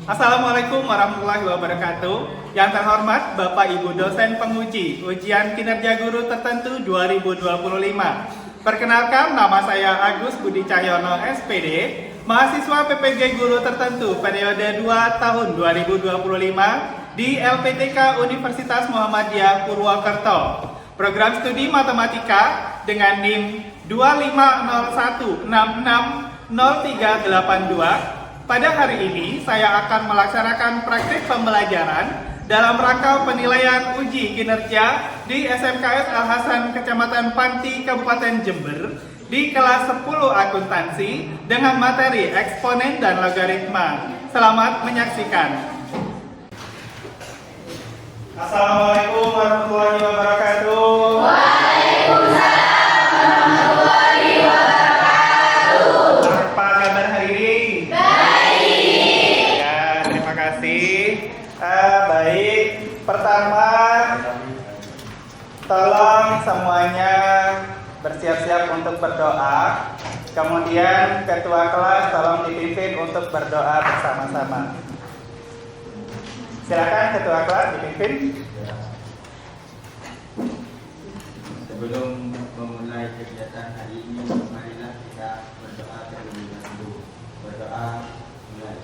Assalamualaikum warahmatullahi wabarakatuh. Yang terhormat Bapak Ibu dosen penguji ujian kinerja guru tertentu 2025. Perkenalkan, nama saya Agus Budi Cahyono SPD, mahasiswa PPG guru tertentu periode 2 tahun 2025 di LPTK Universitas Muhammadiyah Purwokerto. Program studi matematika dengan NIM 2501660382. Pada hari ini, saya akan melaksanakan praktik pembelajaran dalam rangka penilaian uji kinerja di SMKS Al Hasan Kecamatan Panti, Kabupaten Jember di kelas 10 akuntansi dengan materi eksponen dan logaritma. Selamat menyaksikan. Assalamualaikum warahmatullahi wabarakatuh. Pertama, tolong semuanya bersiap-siap untuk berdoa. Kemudian ketua kelas tolong dipimpin untuk berdoa bersama-sama. Silakan ketua kelas dipimpin. Sebelum memulai kegiatan hari ini, marilah kita berdoa terlebih dahulu. Berdoa mulai.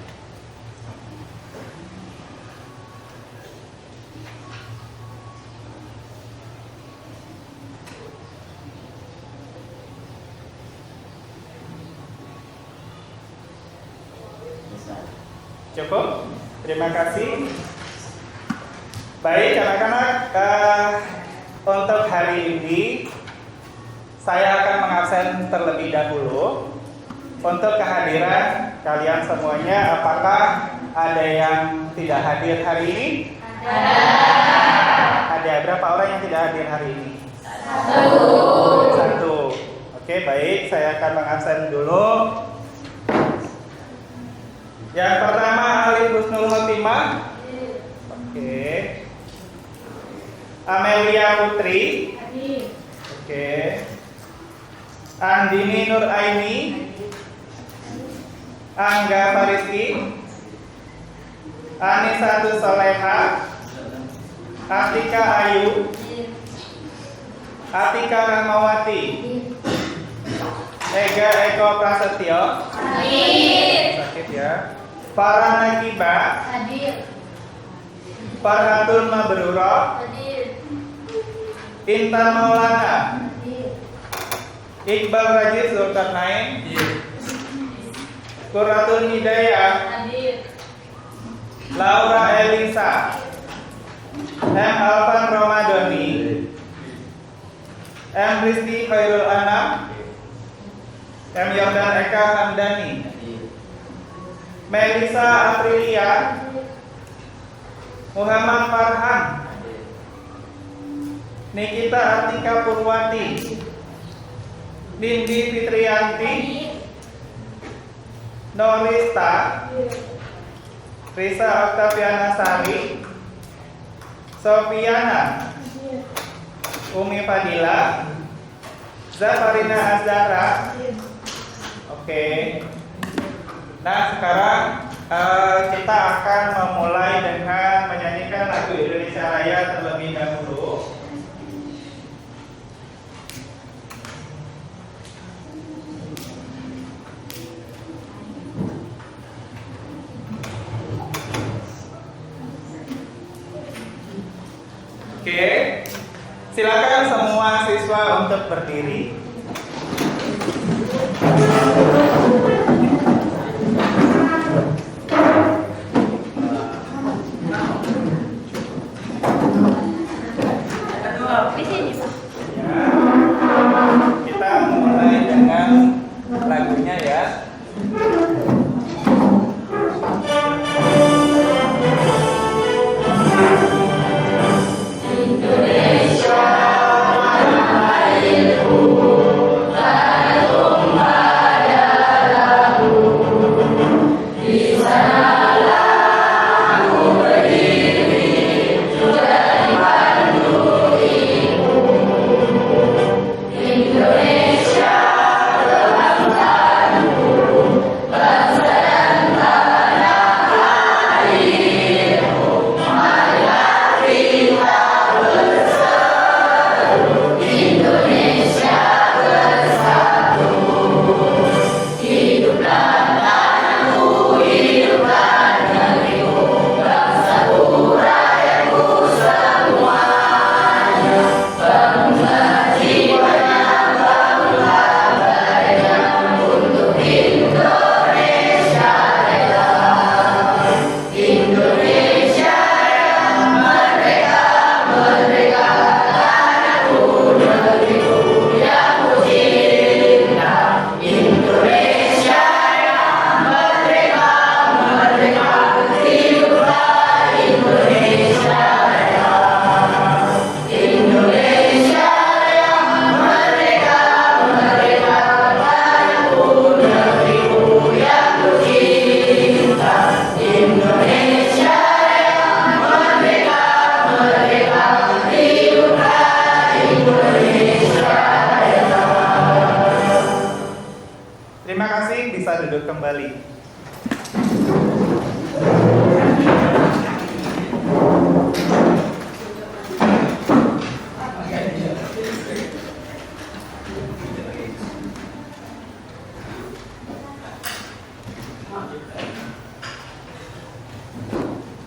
Cukup? Terima kasih. Baik anak-anak, untuk hari ini saya akan mengabsen terlebih dahulu. Untuk kehadiran kalian semuanya, apakah ada yang tidak hadir hari ini? Ada. Berapa orang yang tidak hadir hari ini? Satu. Oke, baik, saya akan mengabsen dulu. Yang pertama, Alif Husnul Khotimah. Oke. Amelia Putri. Oke. Andini Nur Aini. Angga Fariski. Anisatu Soleha. Atika Ayu. Atika Rahmawati. Ega Eko Prasetyo. Sakit ya. Farhana Kiba. Hadir. Farhatun Mabruro. Hadir. Intan Maulana. Hadir. Iqbal Rajid Zulkarnain. Qurratun Hidayah. Hadir. Laura Elisa. M. Alvan Romadoni. M. Rizky Khairul Anam. M. Yordan Eka Hamdani. Melisa Aprilia. Muhammad Farhan. Nikita Atika Purwati. Nindi Fitrianti. Norista. Risa Oktaviana Sari. Sofiana. Umi Fadila. Zafarina Azhara. Oke. Nah, sekarang kita akan memulai dengan menyanyikan lagu Indonesia Raya terlebih dahulu. Oke, silakan semua siswa untuk berdiri. Kita mulai dengan lagunya ya. Indonesia tanah airku.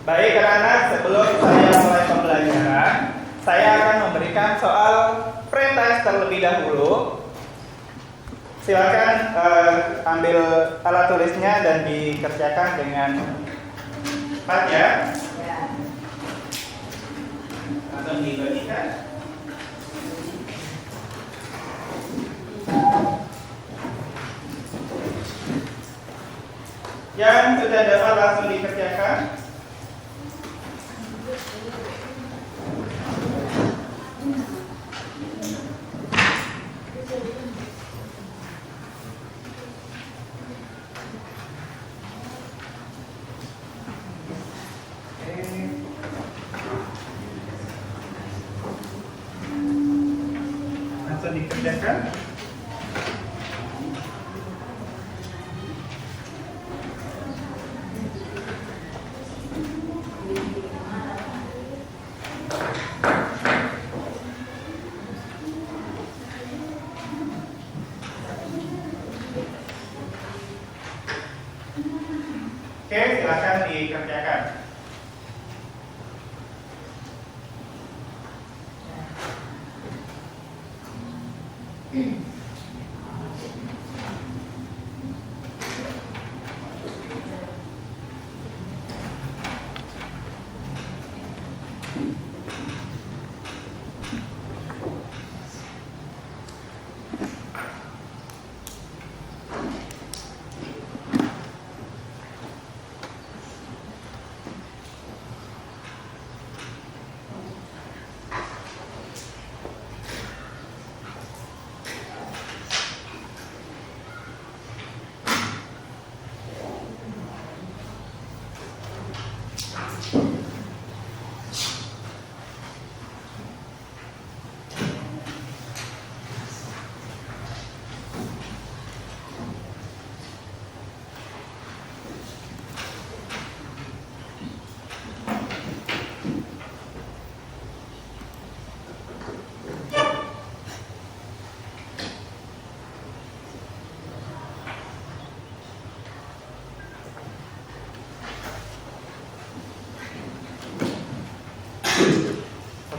Baik anak-anak, sebelum saya mulai pembelajaran, saya akan memberikan soal pretest terlebih dahulu. Silakan ambil alat tulisnya dan dikerjakan dengan cepat ya. Langsung dibagikan. Yang sudah dapat langsung dikerjakan. Langsung dikerjakan. Oke, silakan dikerjakan.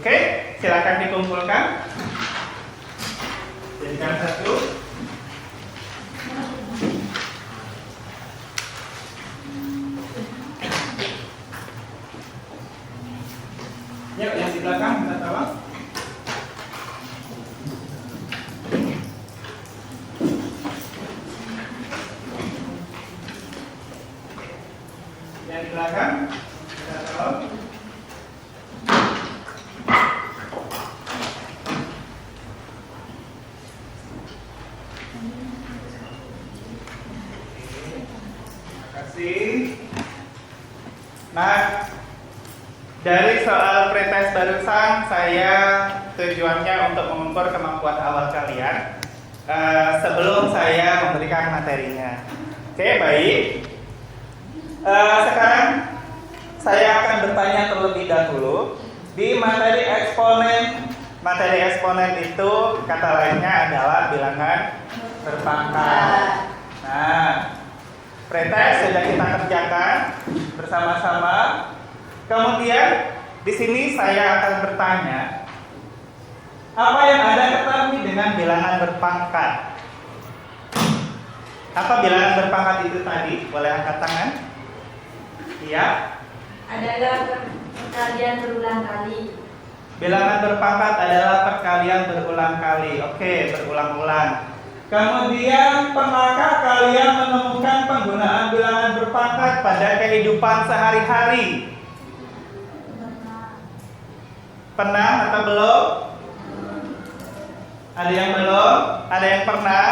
Oke, silakan dikumpulkan. Jadikan satu. Yuk, yang di belakang minta tolong. Yang di belakang minta tolong. Nah, dari soal pretest barusan, saya tujuannya untuk mengukur kemampuan awal kalian sebelum saya memberikan materinya. Oke, baik. Sekarang saya akan bertanya terlebih dahulu di materi eksponen. Materi eksponen itu kata lainnya adalah bilangan berpangkat. Nah, pretest sudah kita kerjakan bersama-sama. Kemudian di sini saya akan bertanya, apa yang Anda ketahui dengan bilangan berpangkat? Apa bilangan berpangkat itu tadi? Boleh angkat tangan? Iya. Adalah perkalian berulang kali. Bilangan berpangkat adalah perkalian berulang kali. Oke, berulang-ulang. Kemudian, pernahkah kalian menemukan penggunaan bilangan berpangkat pada kehidupan sehari-hari? Pernah atau belum? Ada yang belum? Ada yang pernah?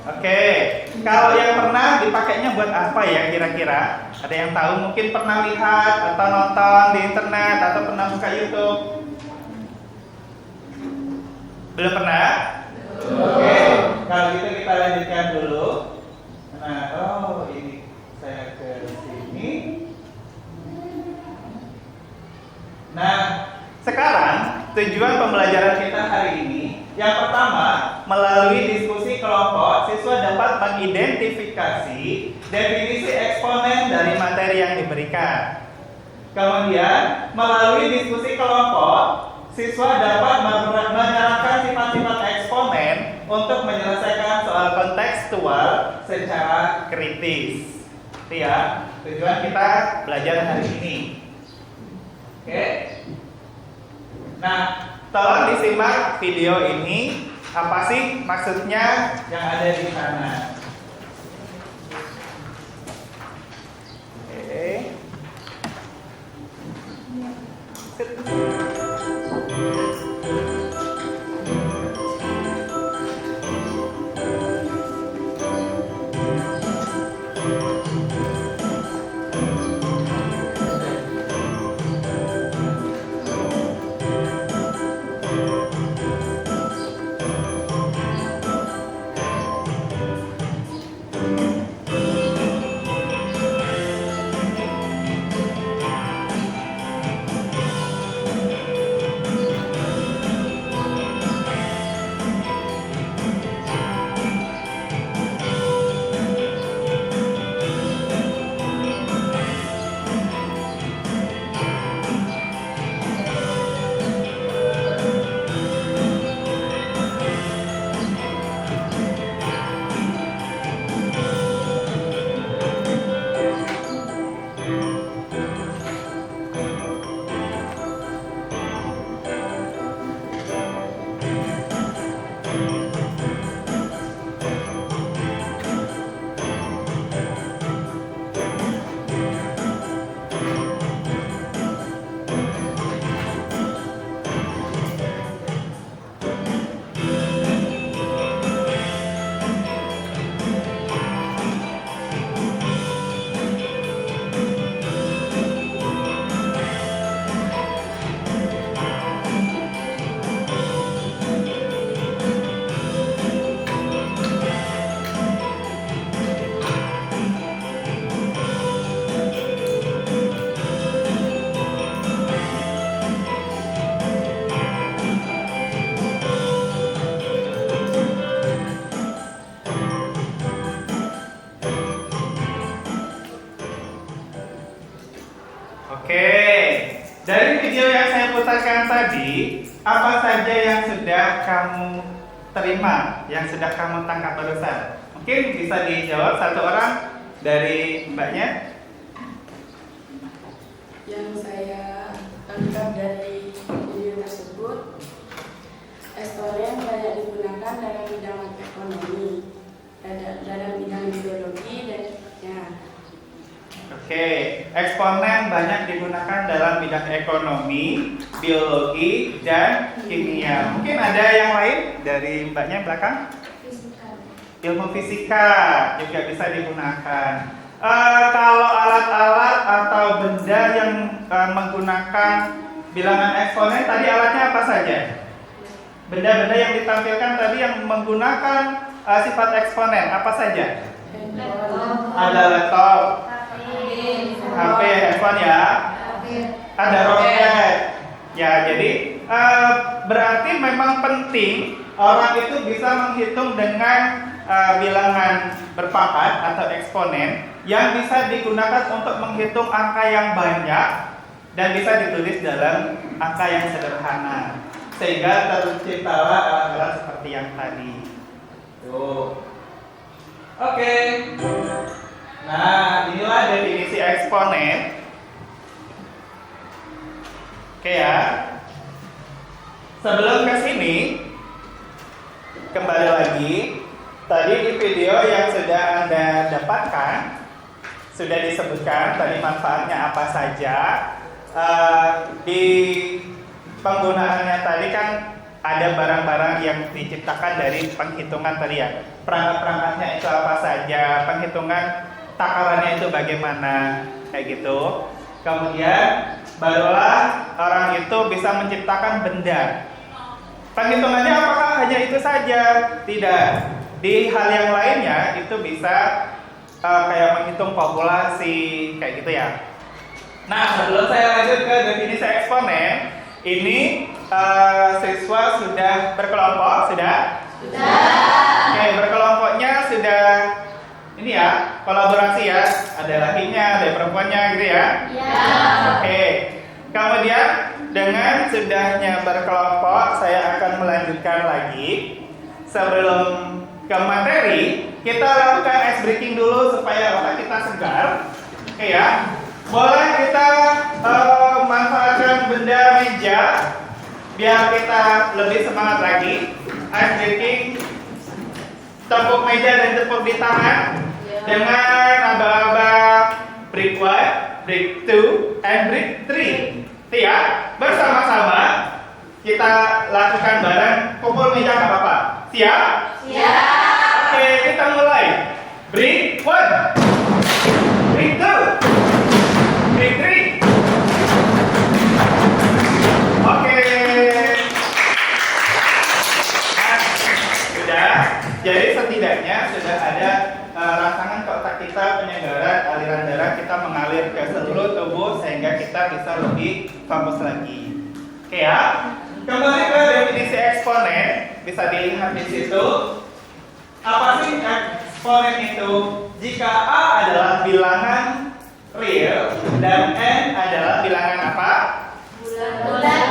Oke, kalau yang pernah dipakainya buat apa ya kira-kira? Ada yang tahu? Mungkin pernah lihat atau nonton di internet atau pernah buka YouTube? Belum pernah? Oke, kalau gitu kita lanjutkan dulu. Nah, oh ini saya ke sini. Nah, sekarang tujuan pembelajaran kita hari ini yang pertama, melalui diskusi kelompok, siswa dapat mengidentifikasi definisi eksponen dari materi materi yang diberikan. Kemudian, melalui diskusi kelompok, siswa dapat menerapkan sifat-sifat eksponen untuk menyelesaikan soal kontekstual secara kritis. Itu ya, tujuan kita belajar hari ini. Oke. Nah, tolong disimak video ini. Apa sih maksudnya yang ada di sana? Oke. Oke, dari video yang saya putarkan tadi, apa saja yang sudah kamu terima, yang sudah kamu tangkap barusan? Mungkin bisa dijawab satu orang dari mbaknya. Yang saya tangkap dari video tersebut, eksponen banyak digunakan dalam bidang ekonomi, dalam bidang biologi dan ya. Oke, eksponen banyak digunakan dalam bidang ekonomi, biologi, dan kimia. Mungkin ada yang lain dari mbaknya belakang? Fisika. Ilmu fisika juga bisa digunakan. Kalau alat-alat atau benda yang menggunakan bilangan eksponen, tadi alatnya apa saja? Benda-benda yang ditampilkan tadi yang menggunakan sifat eksponen, apa saja? Ada laptop, HP, handphone ya. Ada roket. Ya, jadi berarti memang penting orang itu bisa menghitung dengan bilangan berpangkat atau eksponen yang bisa digunakan untuk menghitung angka yang banyak dan bisa ditulis dalam angka yang sederhana, sehingga terciptalah alat-alat seperti yang tadi. Tuh. Oke. Nah, inilah definisi eksponen. Oke ya. Sebelum ke sini, kembali lagi. Tadi di video yang sudah Anda dapatkan, sudah disebutkan tadi manfaatnya apa saja. Di penggunaannya tadi kan ada barang-barang yang diciptakan dari penghitungan tadi ya. Perangkat-perangkatnya itu apa saja, penghitungan takarannya itu bagaimana, kayak gitu. Kemudian barulah orang itu bisa menciptakan benda. Penghitungannya apakah hanya itu saja? Tidak. Di hal yang lainnya itu bisa kayak menghitung populasi, kayak gitu ya. Nah, sebelum saya lanjut ke definisi eksponen, ini siswa sudah berkelompok, sudah? Sudah. Oke, berkelompoknya sudah Ini ya, kolaborasi ya. Ada lakinya, ada perempuannya gitu ya. Ya. Oke. Kemudian dengan sudahnya berkelompok, saya akan melanjutkan lagi. Sebelum ke materi, kita lakukan ice breaking dulu supaya otak kita segar. Oke ya. Boleh kita manfaatkan benda meja biar kita lebih semangat lagi. Ice breaking, tepuk meja dan tepuk di tangan dengan aba-aba break 1, break 2, and break 3. Ya, bersama-sama kita lakukan bareng. Pukul meja nggak apa-apa. Siap? Siap. Oke, kita mulai. Break 1, break 2, break 3. Oke. Nah, sudah. Jadi setidaknya sudah ada rangsangan ke otak kita, penyegaran aliran darah kita mengalir ke seluruh tubuh sehingga kita bisa lebih fokus lagi. Oke ya. Kembali ke definisi eksponen, bisa dilihat di situ. Apa sih eksponen itu? Jika A adalah bilangan real dan N adalah bilangan apa? N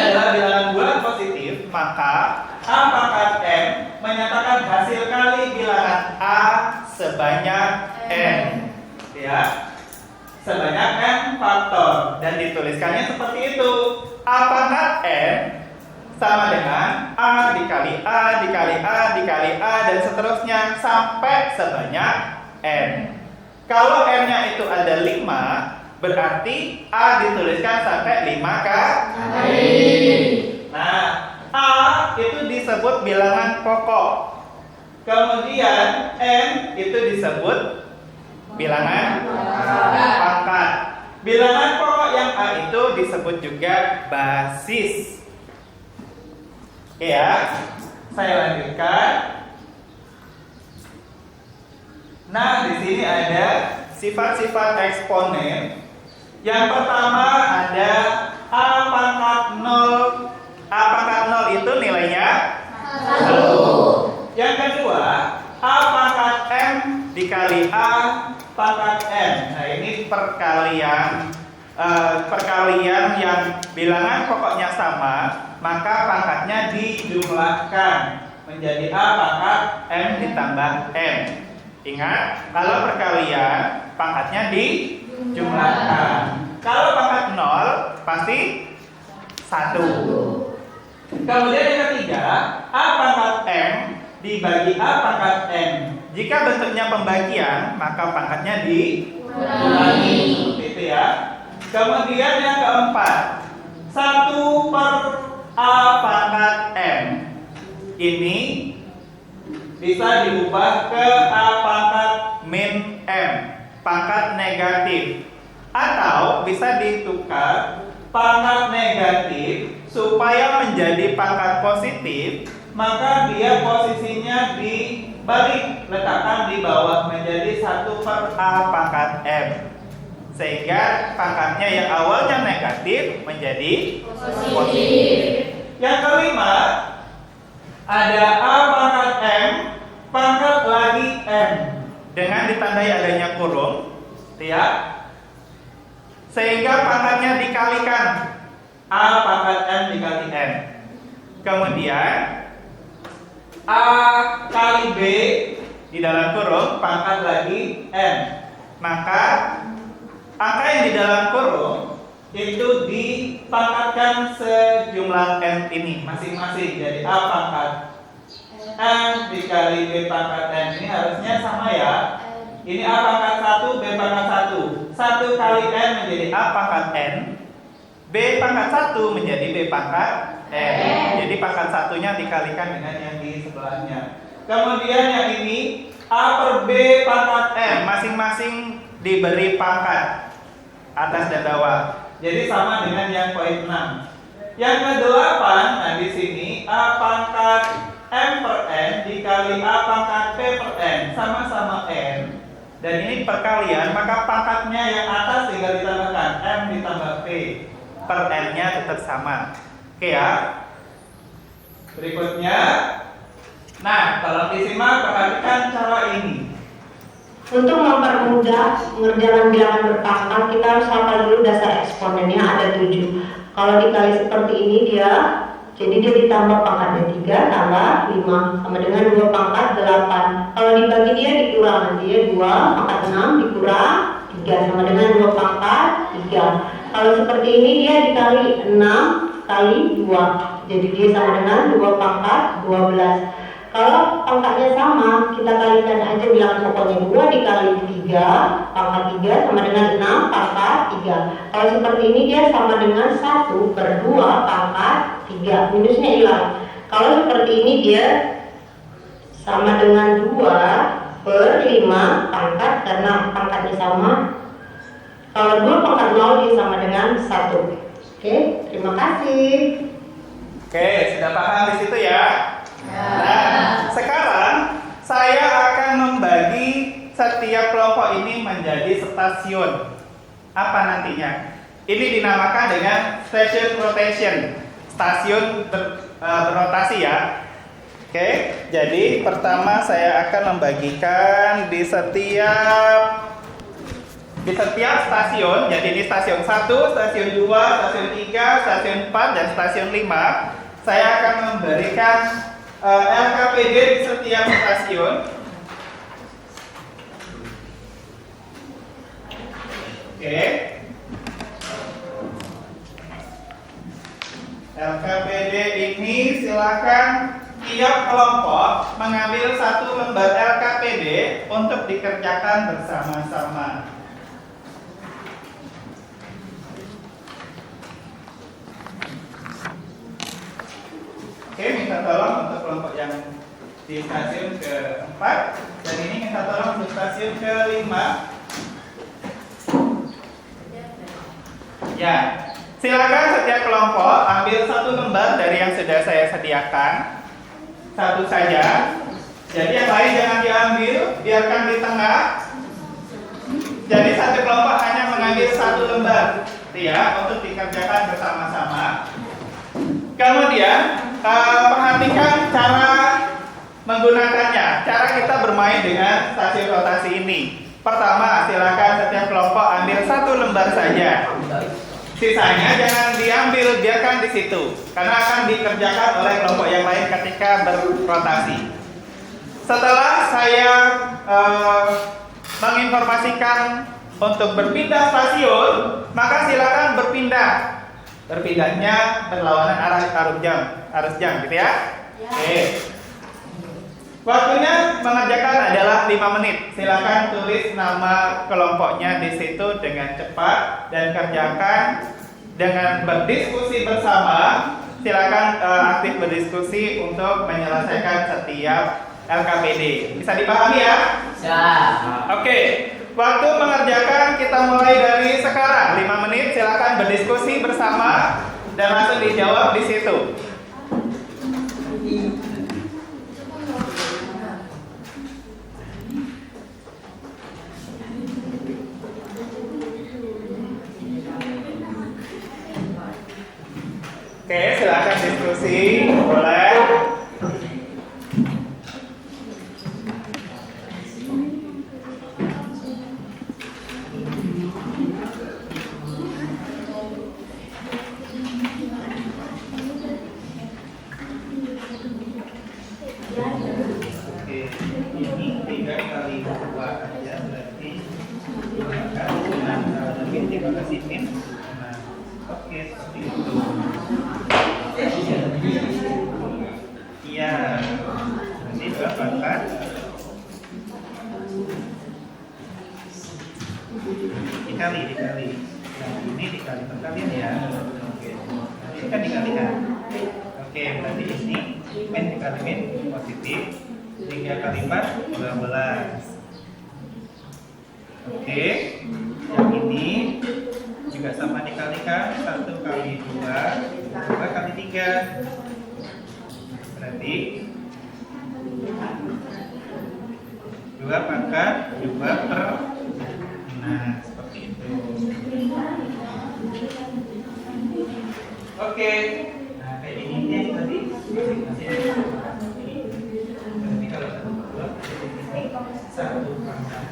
adalah bilangan bulan positif, maka A pangkat M menyatakan hasil kali bilangan A sebanyak N, ya, sebanyak N faktor, dan dituliskannya seperti itu. A pangkat N sama dengan A dikali A dikali A dikali A dan seterusnya sampai sebanyak N. Kalau N-nya itu ada 5, berarti A dituliskan sampai 5 kali. Nah, A itu disebut bilangan pokok. Kemudian N itu disebut bilangan pangkat. Bilangan pokok yang A itu disebut juga basis. Oke ya, saya lanjutkan. Nah, di sini ada sifat-sifat eksponen. Yang pertama ada A pangkat 0. A pangkat 0 itu nilainya 1. Yang kedua, A pangkat M dikali A pangkat M. Nah, ini perkalian yang bilangan pokoknya sama, maka pangkatnya dijumlahkan menjadi A pangkat M ditambah M. Ingat, kalau perkalian pangkatnya dijumlahkan. Kalau pangkat 0 pasti 1. Kemudian yang ketiga, A pangkat M dibagi A pangkat M. Jika bentuknya pembagian, maka pangkatnya dikurangi. Itu ya. Kemudian yang keempat, 1 per A pangkat M. Ini bisa diubah ke A pangkat min M, pangkat negatif. Atau bisa ditukar pangkat negatif supaya menjadi pangkat positif, maka dia posisinya dibalik, letakkan di bawah menjadi 1 per A pangkat M, sehingga pangkatnya yang awalnya negatif menjadi positif. Yang kelima ada A pangkat M pangkat lagi M dengan ditandai adanya kurung, ya, sehingga pangkatnya dikalikan A pangkat M dikali M. Kemudian A kali B di dalam kurung pangkat lagi M. Maka angka yang di dalam kurung itu dipangkatkan sejumlah M ini masing-masing. Jadi A pangkat M dikali B pangkat M ini harusnya sama ya. Ini A pangkat 1, B pangkat 1. 1 kali N menjadi A pangkat N, B pangkat 1 menjadi B pangkat N. Jadi pangkat satunya dikalikan dengan yang di sebelahnya. Kemudian yang ini A per B pangkat M, masing-masing diberi pangkat atas dan bawah. Jadi sama dengan yang poin 6. Yang ke-8, nah di sini A pangkat M per N dikali A pangkat P per N, sama-sama N. Dan ini perkalian, maka pangkatnya yang atas tinggal ditambahkan M ditambah P, per N-nya tetap sama. Oke ya. Berikutnya, nah tolong disimak, perhatikan cara ini. Untuk mempermudah mengerjakan bilangan berpangkat, kita harus hafal dulu dasar eksponennya ada 7. Kalau dikali seperti ini jadi dia ditambah pangkatnya 3 tambah 5 sama dengan 2 pangkat 8. Kalau dibagi dia dikurang, nanti ya 2 pangkat 6 dikurang 3 sama dengan 2 pangkat 3. Kalau seperti ini dia dikali 6 kali 2, jadi dia sama dengan 2 pangkat 12. Kalau pangkatnya sama, kita kalikan aja bilangan pokoknya 2 dikali 3 pangkat 3 sama dengan 6 pangkat 3. Kalau seperti ini dia sama dengan 1 per 2 pangkat 3, minusnya hilang. Kalau seperti ini dia sama dengan 2 per 5 pangkat karena pangkatnya sama. Kalau 2 pangkat 0 dia sama dengan 1. Oke, terima kasih. Oke, sudah paham di situ ya? Nah, sekarang saya akan membagi setiap kelompok ini menjadi stasiun. Apa nantinya? Ini dinamakan dengan station rotation. Stasiun berrotasi ya. Oke, jadi pertama saya akan membagikan di setiap stasiun. Jadi ini stasiun 1, stasiun 2, stasiun 3, stasiun 4, dan stasiun 5. Saya akan memberikan LKPD di setiap stasiun. Oke. LKPD ini silakan tiap kelompok mengambil 1 lembar LKPD untuk dikerjakan bersama-sama. Oke, minta tolong untuk kelompok yang di stasiun ke-4, dan ini minta tolong untuk stasiun ke-5. Ya, silakan setiap kelompok ambil 1 lembar dari yang sudah saya sediakan, 1 saja. Jadi yang lain jangan diambil, biarkan di tengah. Jadi 1 kelompok hanya mengambil 1 lembar, ya, untuk dikerjakan bersama-sama. Kemudian perhatikan cara menggunakannya, cara kita bermain dengan stasiun rotasi ini. Pertama, silakan setiap kelompok ambil 1 lembar saja. Sisanya jangan diambil, biarkan di situ, karena akan dikerjakan oleh kelompok yang lain ketika berrotasi. Setelah saya menginformasikan untuk berpindah stasiun, maka silakan berpindah. Berpindahnya berlawanan arus jam gitu ya. Oke. Waktunya mengerjakan adalah 5 menit. Silakan tulis nama kelompoknya di situ dengan cepat dan kerjakan dengan berdiskusi bersama. Silakan aktif berdiskusi untuk menyelesaikan setiap LKPD. Bisa dipahami ya? Bisa. Oke. Waktu mengerjakan kita mulai dari sekarang 5 menit. Silakan berdiskusi bersama dan langsung dijawab di situ. Oke, silakan diskusi, boleh. Iya, nanti berapakah? Dikali. Yang ini dikali perkalian ya. Oke, ini kan dikalikan. Oke, berarti ini min dikali min positif. 3 kali 4 12. Oke, yang ini juga sama dikalikan. 1 kali 2 kali 3. Berarti 2 pangkat 2 per. Nah, seperti itu. Oke. Nah, kayak ini ya tadi masih ada. Berarti kalau 1 per 2 ini 1 pangkat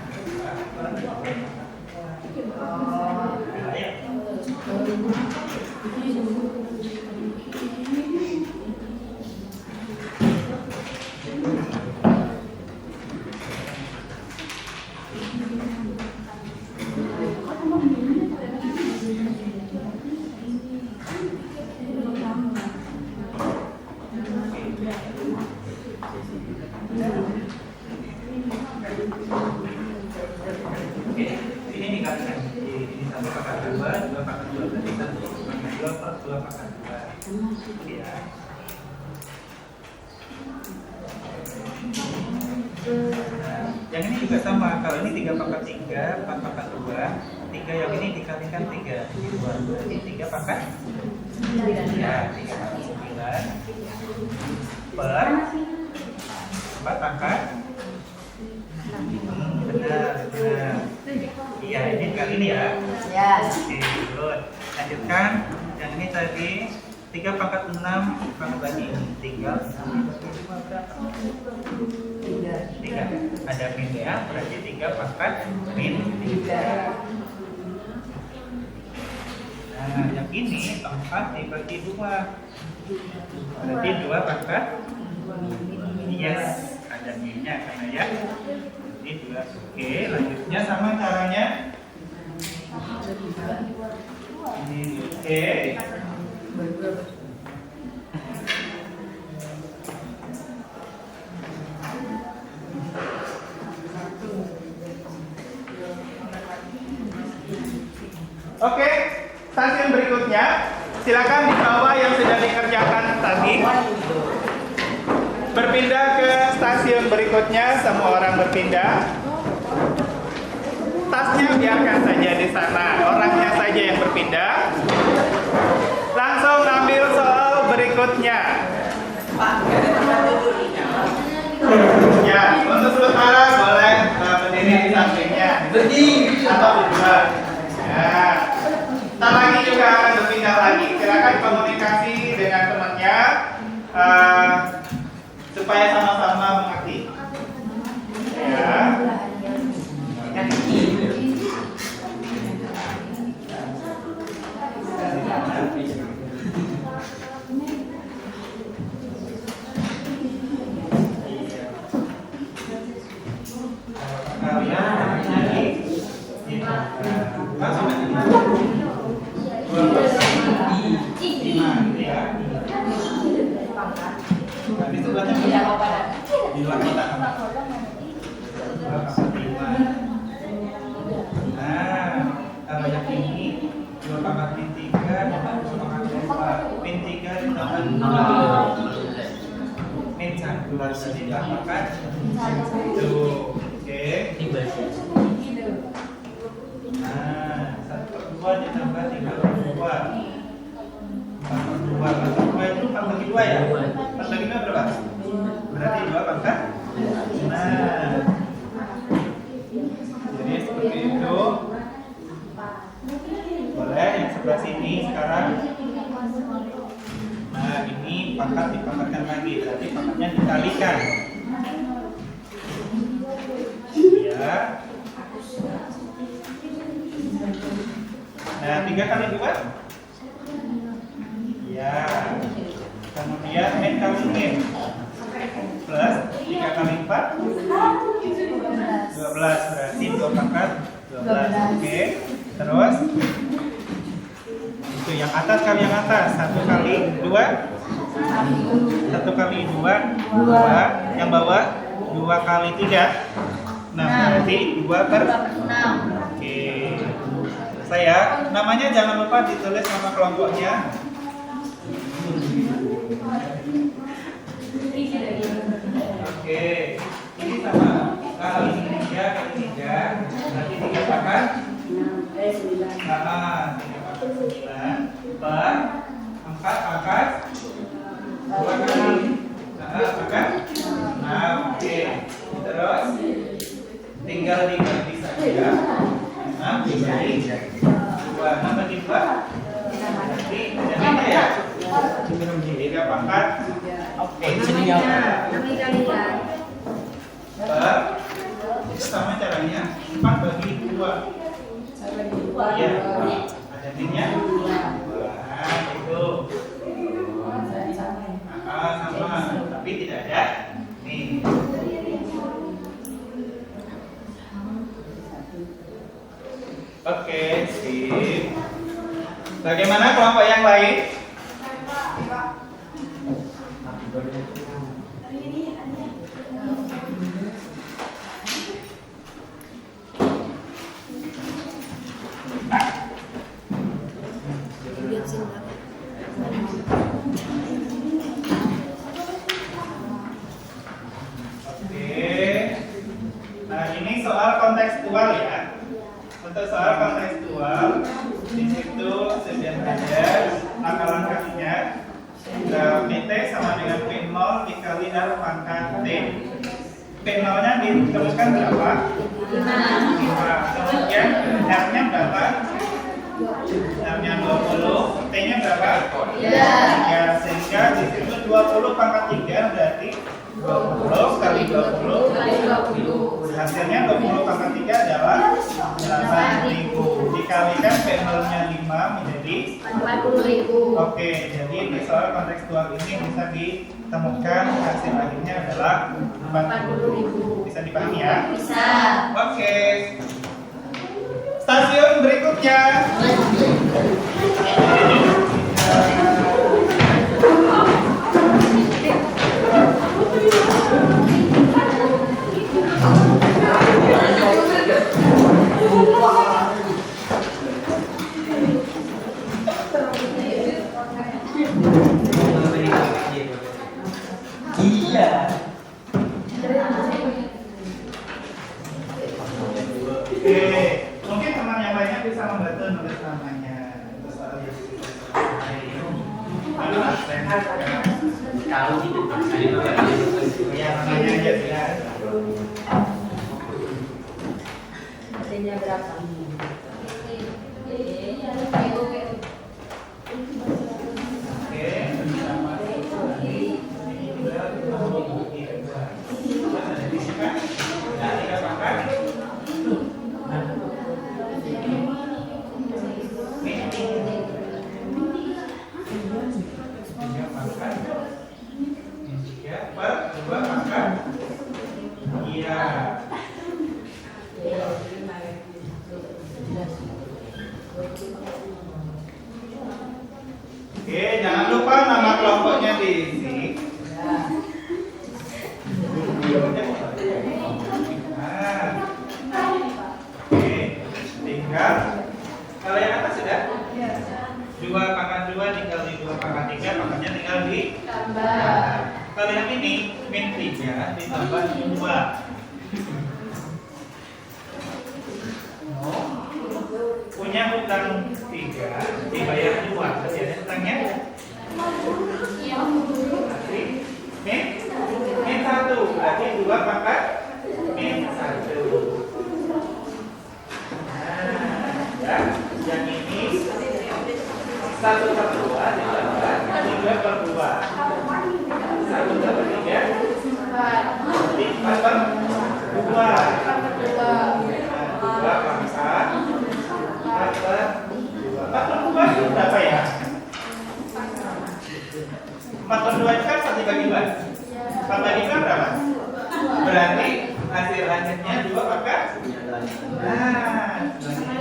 Ini dikalikan. Ini 1 pangkat 2, 2 pangkat 2 berarti 1 pangkat 2 per 2 pangkat 2. Ya. Yang ini juga sama. Kalau ini 3 pangkat 3, 4 pangkat 2, 3 yang ini dikalikan 3. 2 berarti 3 pangkat 9. Ya, 3 pangkat 9 per 4 pangkat. Benar. Iya, ini kali ini ya. Ya. Oke, good. Lanjutkan. Yang ini tadi 3 pangkat 6 pangkat lagi ini. Tinggal 3. Ada minnya, berarti 3 pangkat min 3. Nah, yang ini 4 dibagi 2. Berarti 2 pangkat. Yes, ada minnya karena ya. Ini 2. Oke, lanjutnya sama caranya. Ini oke. Oke, stasiun berikutnya silakan dibawa yang sudah dikerjakan tadi. Berpindah ke stasiun berikutnya, semua orang berpindah. Tasnya biarkan saja di sana, orangnya saja yang berpindah. Langsung ambil soal berikutnya. Ya, untuk sementara boleh berdiri di sampingnya. Atau berdua. Ya. Ntar lagi juga akan berpindah lagi. Silakan komunikasi dengan temannya supaya sama-sama mengerti. Ya. Di luar kotak. Nah, kalau yang ini 2 pangkat min 3, 2 pangkat 2. Min 3 ditambah 2. Min 1 harus ditambahkan 1. Oke. Nah, 1/2 ditambah 3/2. 4/2 itu 4/2 ya? 4/2 berapa? Berarti 2 pangkat. Nah, jadi seperti itu. Boleh yang sebelah sini sekarang. Nah, ini pangkat dipangkatkan lagi, berarti pangkatnya dikalikan. Ya. Nah, 3 kali 2. Ya. Kemudian min kali min plus 3 kali 4 12, berarti 2 pangkat 12. Oke. Terus itu yang atas kali yang atas, 1 kali 2 1 kali 2 2, yang bawah 2 kali 3 6, berarti 2/6. Oke. Saya namanya jangan lupa ditulis nama kelompoknya. Oke, ini sama kali 3 kali 3, berarti 3 pangkat 9 per 4 pangkat 2 kali pangkat 6. Oke, terus tinggal dibagi saja. 6 dibagi 2, 6 bagi 2 berarti jadinya ya 3 pangkat. Oke, jadinya per itu sama caranya 4/2. Iya. Ada minnya? Nah, itu. Sama. Tapi tidak ada nih. Oke, sip. Bagaimana kelompok yang lain? Nah, ini soal kontekstual ya. Untuk soal kontekstual, di situ sudah ada langkah-langkahnya. PT sama dengan P0 dikali R pangkat T. P0-nya ditemukan berapa? 5. Kemudian R-nya berapa? R-nya 20, T-nya berapa? 3. Ya, sehingga di situ 20 pangkat 3 berarti 20 kali 20. Hasilnya 20 pangkat 3 adalah 8.000. Dikalikan P0-nya 5 menjadi 40.000. Oke, jadi di soal kontekstual ini bisa ditemukan hasil akhirnya adalah 40.000. Bisa dipahami ya? Bisa. Oke. Stasiun berikutnya. Iya. Oke, mungkin teman yang lainnya bisa membantu nulis namanya. Untuk soal yang Kalau gitu, ya namanya aja ya. Hasilnya berapa? Oke, sama ini juga ada di sini kan? Nah, 3 pangkat. Iya. Oke, jangan lupa nama kelompoknya diisi. Oke, tinggal. Kalau yang atas sudah? 2 pangkat 2 dikali 2 pangkat 3, pangkatnya tinggal ditambah. Kalau yang ini min 3 ditambah 2. Punya hutang 3 dibayar 2. Berarti ada hutangnya? Min 1. Berarti 2 pangkat min 1. Nah, ya. Yang ini 1/2 ditambah 3/2. 1/3 4/2. 2 pangkat 4/2 itu berapa ya? 4/2 itu kan 1 bagi 2. 4 bagi 2 berapa? Berarti hasil akhirnya 2 pangkat. Nah,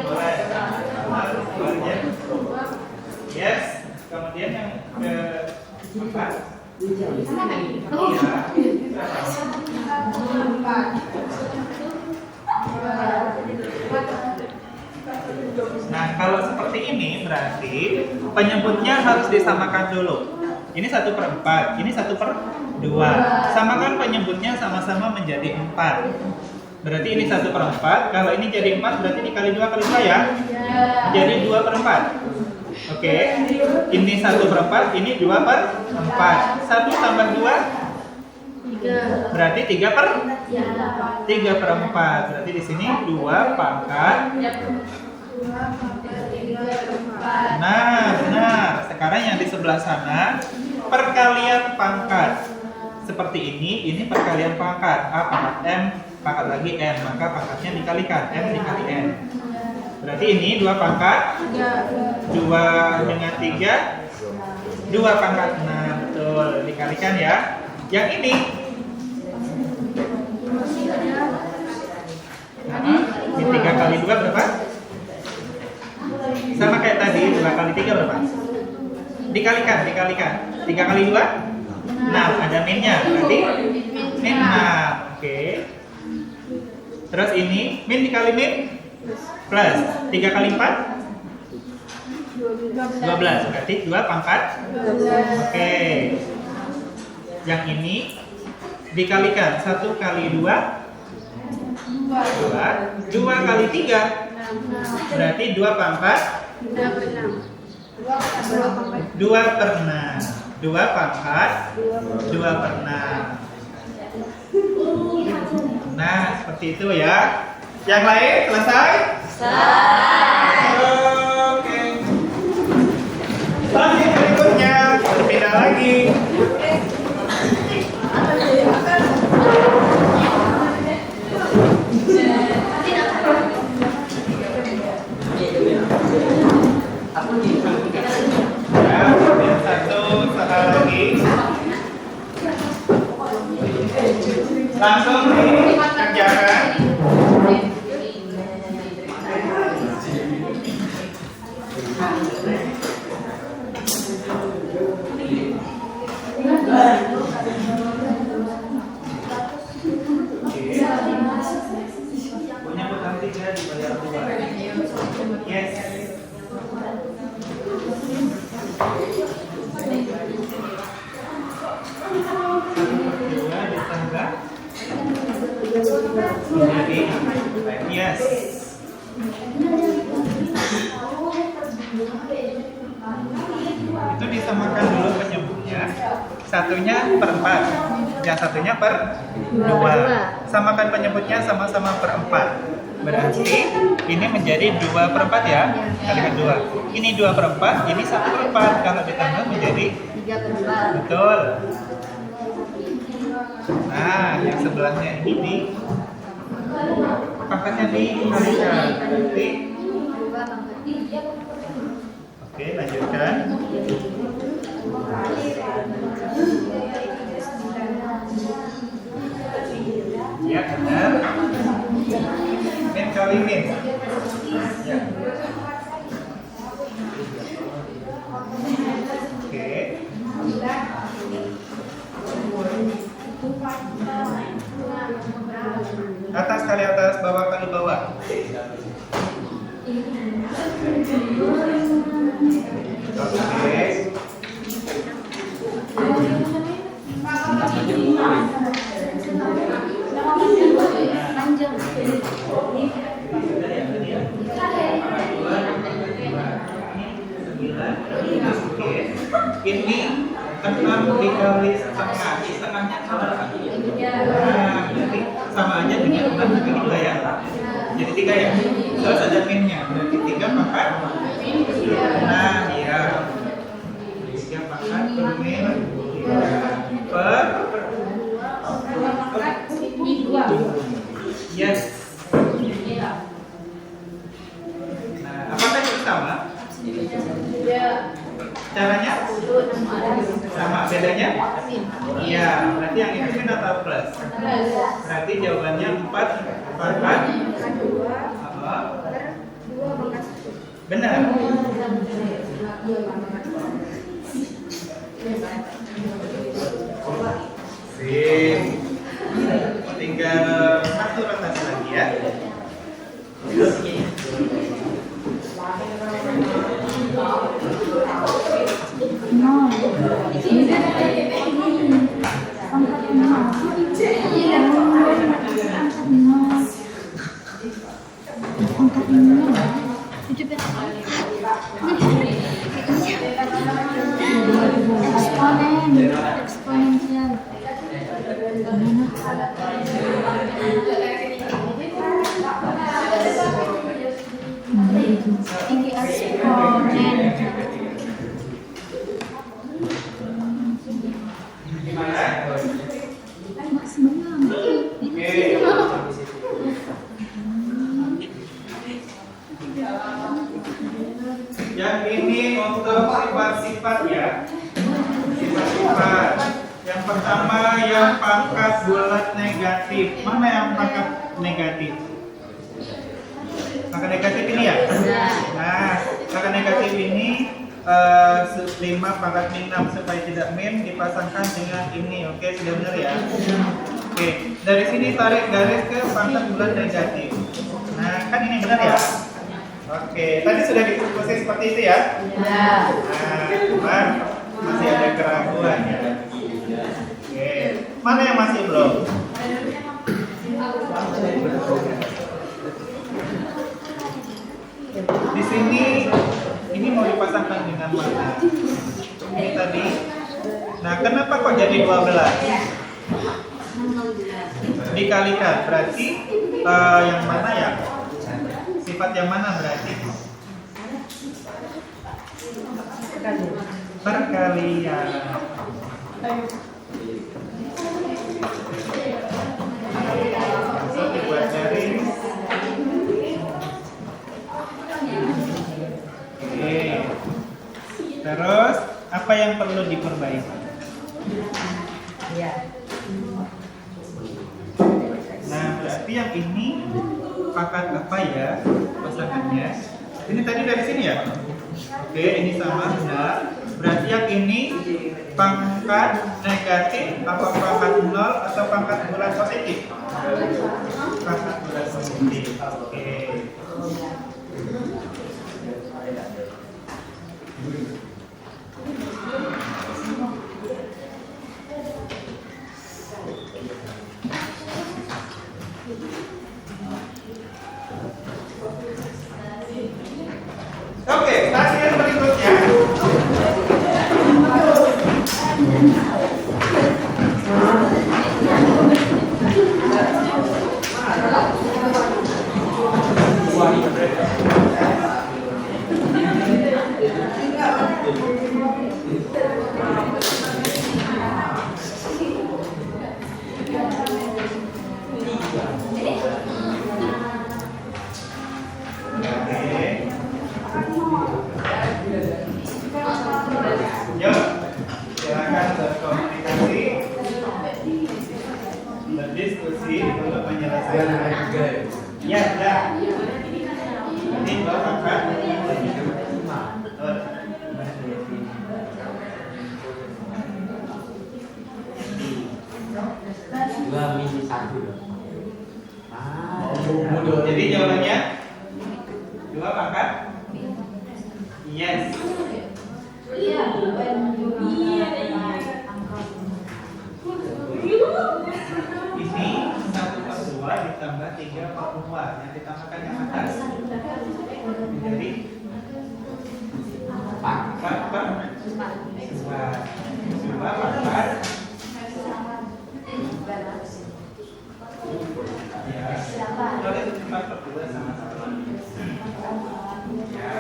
boleh. Yes. Kemudian yang keempat. Iya. Nah, kalau seperti ini berarti penyebutnya harus disamakan dulu. Ini 1/4, ini 1/2. Samakan penyebutnya sama-sama menjadi 4. Berarti ini 1/4, kalau ini jadi 4 berarti dikali 2 kali 2 ya? Jadi 2/4. Oke, ini 1/4, ini 2/4. 1 tambah 2 berarti 3/4. Berarti di sini 2 pangkat. Nah, benar. Sekarang yang di sebelah sana perkalian pangkat. Seperti ini perkalian pangkat. A pangkat M, pangkat lagi N, maka pangkatnya dikalikan, M dikali N. Berarti ini 2 pangkat 2 dengan 3 2 pangkat 6. Betul, dikalikan ya. Yang ini ini 3 kali 2 berapa? Sama kayak tadi, 2 kali 3 berapa? Dikalikan 3 kali 2 6, ada minnya, berarti min 6. Oke. Terus ini min dikali min plus 3 kali 4 12, berarti 2 pangkat 12. Oke. Yang ini dikalikan 1 kali 2 2 kali 3 berarti 2 pangkat 2 per 6. 2 pangkat 2 per 6. Nah, seperti itu ya. Yang lain selesai? Oke. Lanjut berikutnya, pindah lagi. Yang satu lagi. Langsung dikerjakan. Punya utang 3 dibayar 2. Yes. Dua ditambah jadi yes. Itu disamakan dulu penyebutnya. Satunya per 4, yang satunya per 2. Samakan penyebutnya sama-sama per 4. Berarti ini menjadi 2 per 4 ya. Kalikan 2. Ini 2 per 4, ini 1 per 4. Kalau ditambah menjadi 3 per 4. betul. Nah, yang sebelahnya ini di pangkatnya dikalikan. Berarti oke, lanjutkan. Ya, benar. Min kali min. Ya. Oke. Atas kali atas, bawah kali bawah. Oke. Ini 6 dikali setengah, setengahnya sama kan? Nah, berarti sama aja dengan 6 dikali 2 ya. Jadi 3 ya. Terus ada minnya, berarti 3 pangkat. Nah, iya. 3 pangkat per min per yes. Nah, apakah itu sama? Caranya? Sama, bedanya? Iya, berarti yang ini min atau plus? Berarti jawabannya 4 pangkat 2. Benar. Sip. Tinggal satu rotasi lagi ya. Eksponensial. Tinggi eksponen. Gimana? Oke. Yang ini untuk sifat-sifat ya. Sifat-sifat. Yang pertama yang pangkat bulat negatif. Mana yang pangkat negatif? Pangkat negatif ini ya? Nah, pangkat negatif ini 5 pangkat min 6 supaya tidak min dipasangkan dengan ini. Oke, sudah benar ya? Oke, dari sini tarik garis ke pangkat bulat negatif. Nah, kan ini benar ya? Oke, tadi sudah diskusi seperti itu ya? Nah, cuman masih ada keraguan ya. Oke, mana yang masih belum? Di sini ini mau dipasangkan dengan mana? Ini tadi. Nah, kenapa kok jadi 12? Dikalikan, berarti yang mana ya? Sifat yang mana berarti? Perkalian. So, dibuat garis. Oke. Terus apa yang perlu diperbaiki? Nah, berarti yang ini pangkat apa ya pasangannya? Ini tadi dari sini ya? Oke, ini sama benar. Berarti yang ini pangkat negatif apa pangkat 0 atau pangkat bulat positif? Pangkat bulat positif. Oke. Oke, stasiun berikutnya. Yuk, silakan berkomunikasi, berdiskusi untuk menyelesaikan. Ya, sudah. Ini bapak. Jadi jawabannya 2 pangkat. Yes. Ini 1/2 ditambah 3/2 yang ditambahkan yang atas. Jadi 4/2 pangkat. Ya. Kalau 4/2 sama-sama. Ya.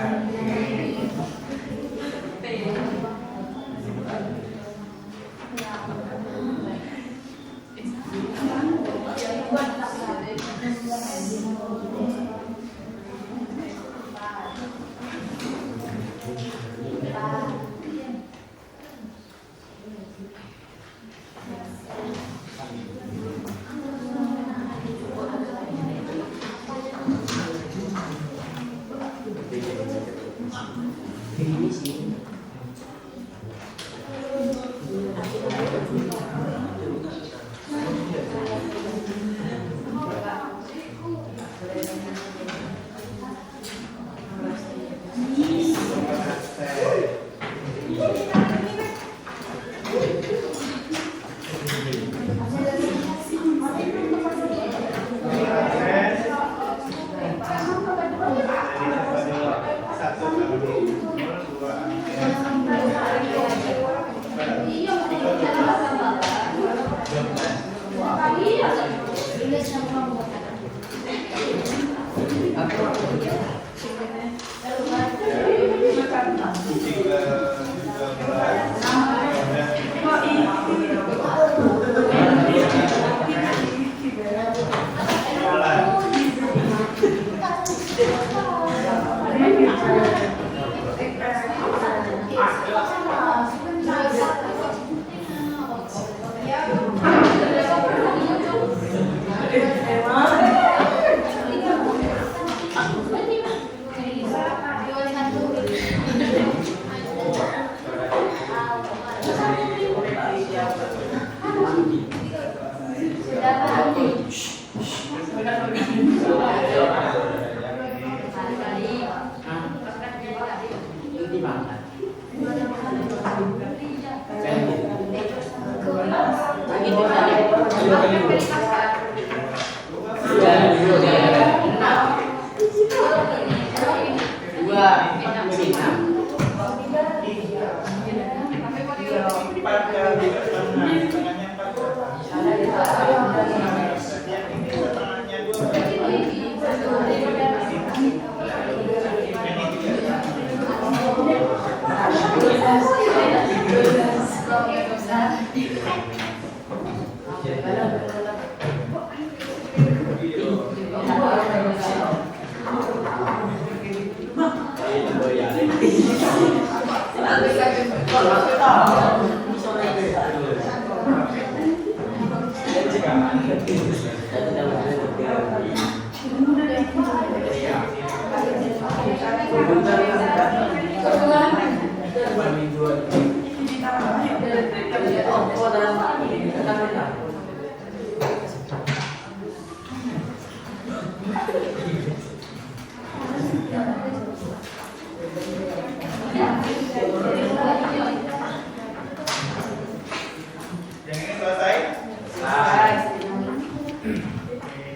Yang ini selesai?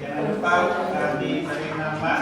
Jangan lupa diberi nama.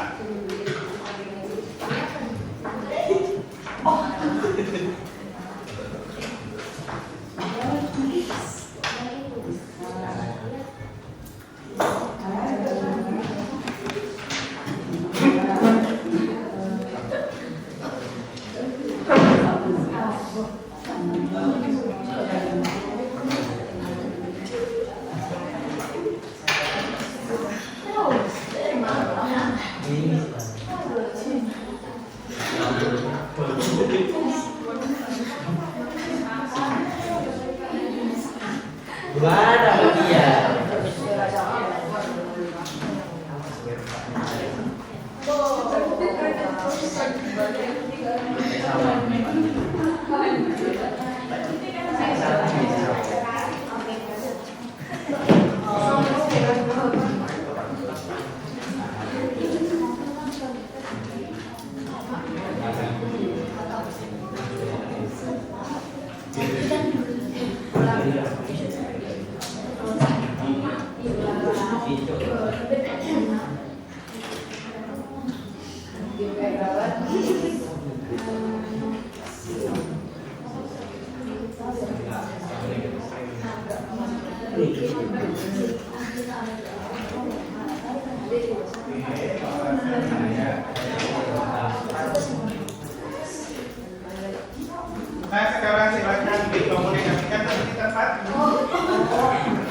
Nah, sekarang silakan dikomunikasikan di tempat.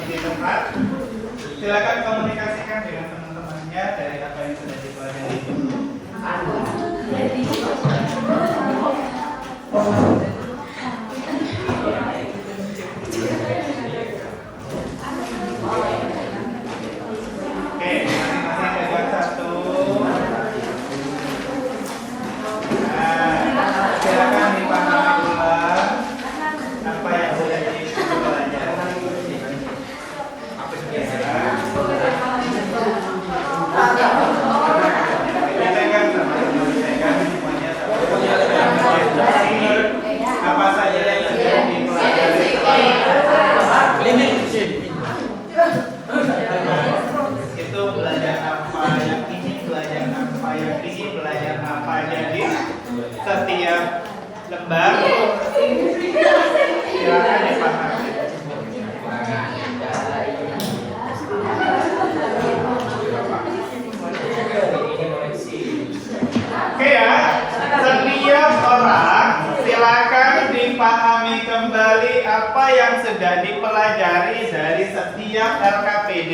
Di tempat. Silakan komunikasikan dengan teman-temannya dari apa yang sudah dipelajari. Oke, masing-masing pegang satu. Nah, silakan dipahami ulang apa yang sudah dipelajari. Dipegang sama-sama, dipegang semuanya sama-sama. Apa saja yang sudah dipelajari. Itu belajar apa yang ini, belajar apa yang ini, belajar apa. Jadi setiap lembar silakan dipahami. Oke ya, setiap orang silakan dipahami kembali apa yang sudah dipelajari dari setiap RKPD.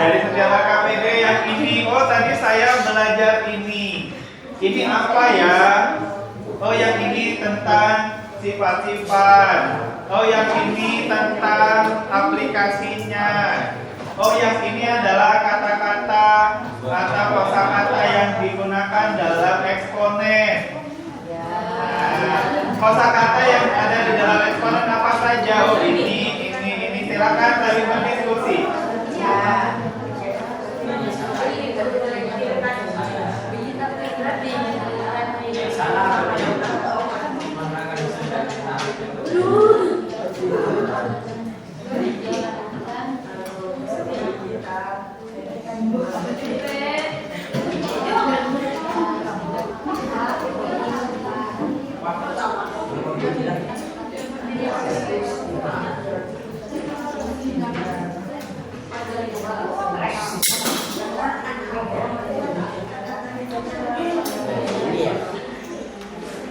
Dari setiap RKPD yang ini, oh tadi saya belajar ini. Ini apa ya? Oh yang ini tentang sifat-sifat. Oh yang ini tentang aplikasinya. Oh yang ini adalah kata-kata atau kosakata yang digunakan dalam eksponen. Nah, kosakata yang ada di dalam eksponen apa saja? Oh ini. Silakan saling berdiskusi.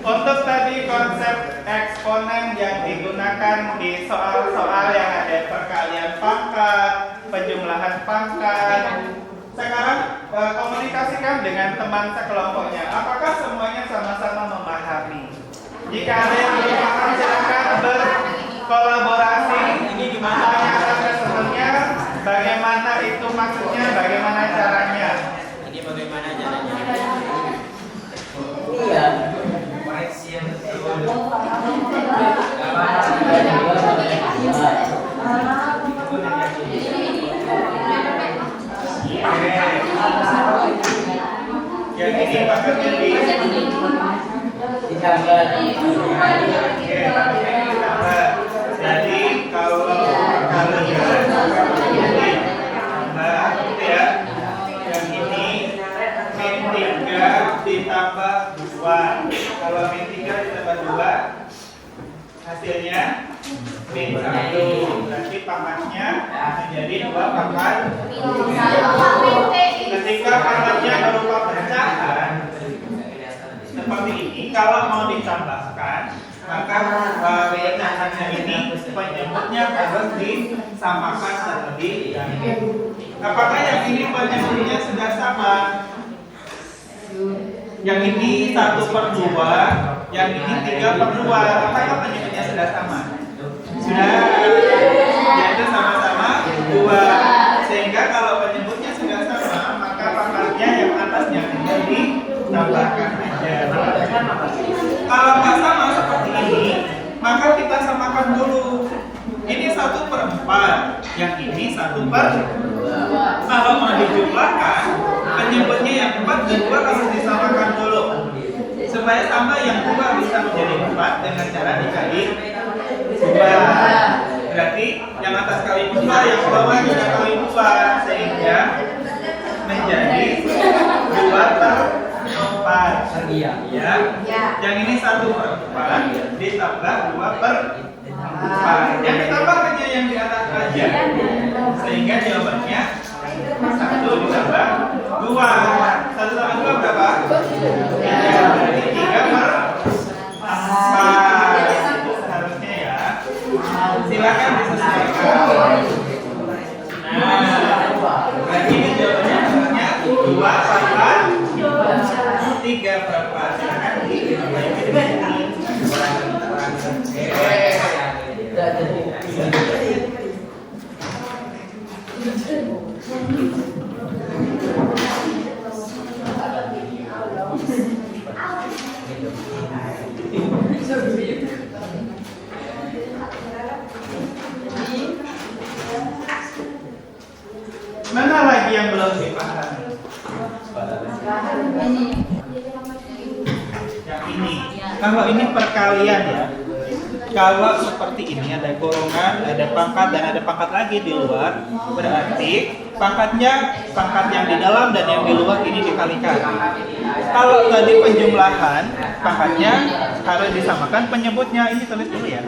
Untuk tadi konsep eksponen yang digunakan di soal-soal yang ada perkalian pangkat, penjumlahan pangkat. Sekarang komunikasikan dengan teman sekelompoknya. Apakah semuanya sama-sama memahami? Jika ada yang belum paham, silakan berkolaborasi. Ini gimana sebenarnya? Bagaimana itu maksudnya? Bagaimana caranya? Ini bagaimana caranya? Iya. Koreksi yang betul. Yang ini paketnya ditambah. Jadi kalau kalian ya, yang ini min 3 ditambah 2. Kalau min 3 ditambah 2 hasilnya min 1. Berarti pangkatnya menjadi 2 pangkat. Ketika pangkatnya berupa pecahan seperti ini, kalau mau ditambahkan, maka pecahannya ini penyebutnya harus disamakan terlebih dahulu. Apakah yang ini penyebutnya sudah sama? Yang ini 1/2, yang ini 3/2. Apakah penyebutnya sudah sama? Sudah, yaitu sama-sama 2. Sehingga kalau penyebutnya sudah sama, maka pangkatnya yang atasnya tinggal ditambahkan aja. Kalau nggak sama seperti ini, maka kita samakan dulu. Ini 1/4, yang ini 1/2. Kalau mau dijumlahkan, penyebutnya yang 4 dan 2 harus disamakan dulu. Supaya sama, yang 2 bisa menjadi 4 dengan cara dikali 2. Berarti yang atas kali 2, yang bawah juga kali 2, sehingga menjadi 2/4. Ya. Yang ini 1/4 ditambah 2/4. Yang ditambah hanya yang di atas aja. Sehingga jawabannya 1 ditambah 2. 1 tambah 2 berapa? 3. Berarti 3/4. Itu seharusnya ya. Silakan disesuaikan. Nah, berarti ini jawabannya harusnya 2/4. 3/4. Silakan diperbaiki di sini. Mana lagi yang belum dipahami? Yang ini. Kalau ini perkalian ya. Kalau seperti ini ada golongan, ada pangkat dan ada pangkat lagi di luar, berarti pangkat yang di dalam dan yang di luar ini dikalikan. Kalau tadi penjumlahan, pangkatnya harus disamakan penyebutnya. Ini tulis dulu ya.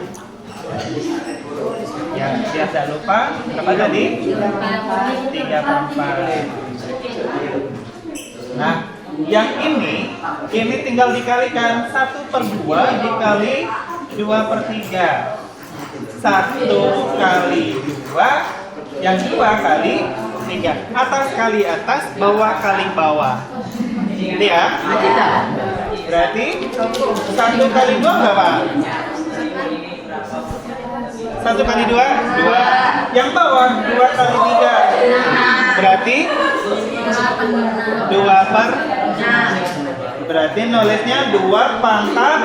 Ya, biar tidak lupa. Berapa tadi? 3/4. Nah, yang ini tinggal dikalikan. 1/2 dikali 2/3. 1 kali 2, yang 2 kali 3. Atas kali atas, bawah kali bawah. Gitu ya? Berarti 1 kali 2 berapa? 1 kali 2? 2. Yang bawah 2 kali 3. Berarti 2/6. Berarti nulisnya 2/2/6.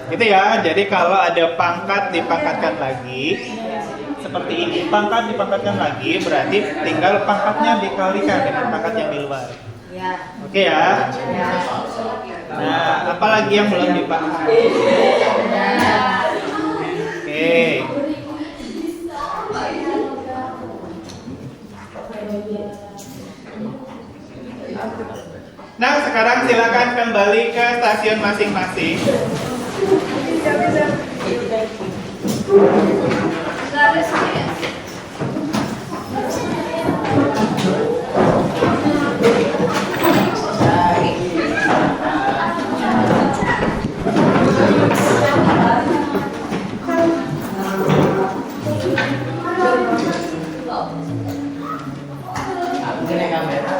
Gitu ya. Jadi kalau ada pangkat dipangkatkan lagi seperti ini, pangkat dipangkatkan lagi, berarti tinggal pangkatnya dikalikan dengan pangkat yang di luar. Oke ya. Nah, apalagi yang belum dipahami? Oke. Nah, sekarang sekarang silakan kembali ke stasiun masing-masing. Aku kena kamera.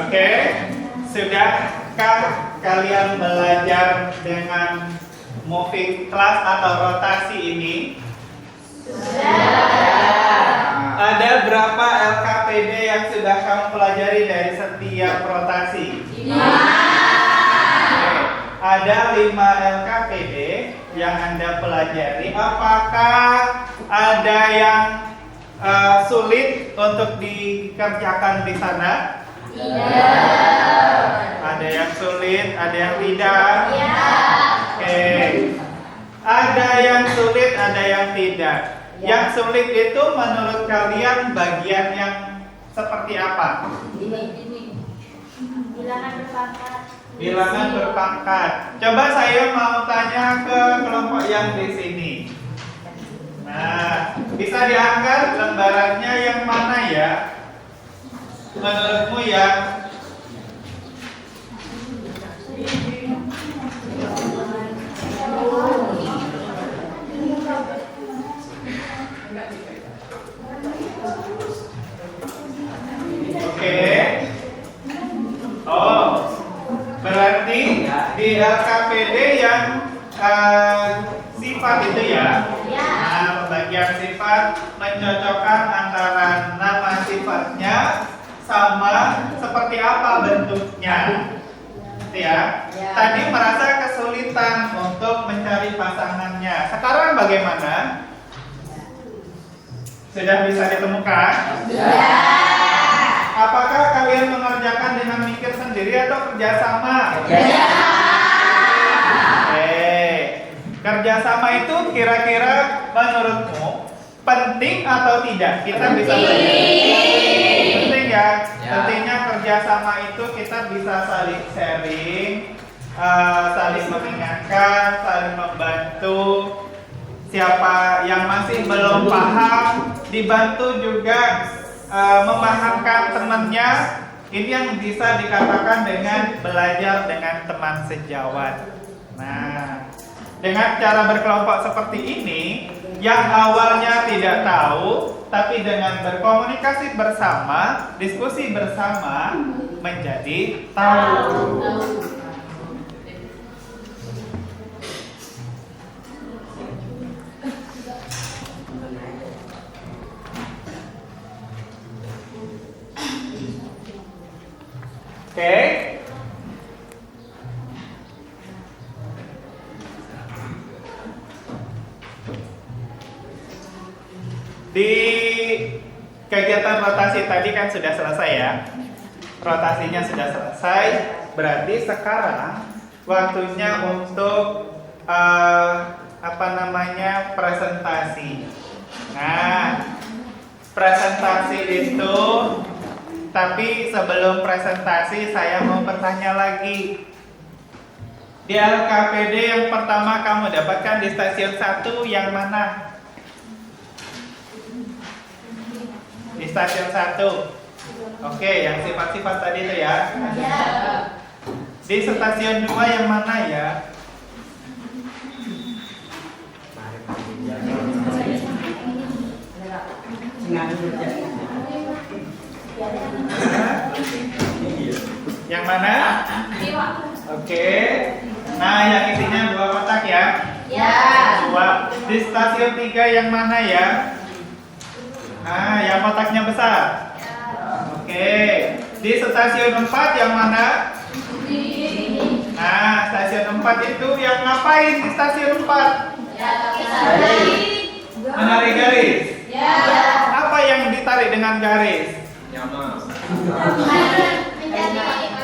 Oke, sudahkah kalian belajar dengan moving class atau rotasi ini? Ada berapa LKPD yang sudah kamu pelajari dari setiap rotasi? 5. Ada 5 LKPD yang Anda pelajari. Apakah ada yang sulit untuk dikerjakan di sana? Tidak. Ada yang sulit, ada yang tidak? Oke. Ada yang sulit, ada yang tidak. Yang sulit itu menurut kalian bagian yang seperti apa? Bilangan berpangkat. Coba saya mau tanya ke kelompok yang di sini. Nah, bisa diangkat lembarannya yang mana ya? Menurutmu ya? Oke. Oh, berarti di LKPD yang sifat itu ya? Nah, pembagian sifat mencocokkan antara nama sifatnya sama seperti apa bentuknya, ya. Tadi merasa kesulitan untuk mencari pasangannya. Sekarang bagaimana? Sudah bisa ditemukan? Apakah kalian mengerjakan dengan mikir sendiri atau kerjasama? Kerjasama itu kira-kira menurutmu penting atau tidak? Kita bisa penting ya. Pentingnya kerjasama itu kita bisa saling sharing, saling mengingatkan, saling membantu. Siapa yang masih belum paham, dibantu juga memahamkan temannya. Ini yang bisa dikatakan dengan belajar dengan teman sejawat. Nah, dengan cara berkelompok seperti ini, yang awalnya tidak tahu, tapi dengan berkomunikasi bersama, diskusi bersama, menjadi tahu. Oke. Di kegiatan rotasi tadi kan sudah selesai ya. Rotasinya sudah selesai. Berarti sekarang waktunya untuk presentasi. Nah, presentasi itu, tapi sebelum presentasi saya mau bertanya lagi. Di LKPD yang pertama kamu dapatkan di stasiun 1 yang mana? Di stasiun 1. Oke, yang sifat-sifat tadi itu ya. Di stasiun 2 yang mana ya? Yang mana? 5. Oke. Nah, yang isinya 2 kotak ya. Ya. 2. Di stasiun 3 yang mana ya? Nah, yang kotaknya besar. Oke. Di stasiun 4 yang mana? Nah, stasiun 4 itu yang ngapain di stasiun 4? Menarik garis. Ya. Apa yang ditarik dengan garis? Nyama.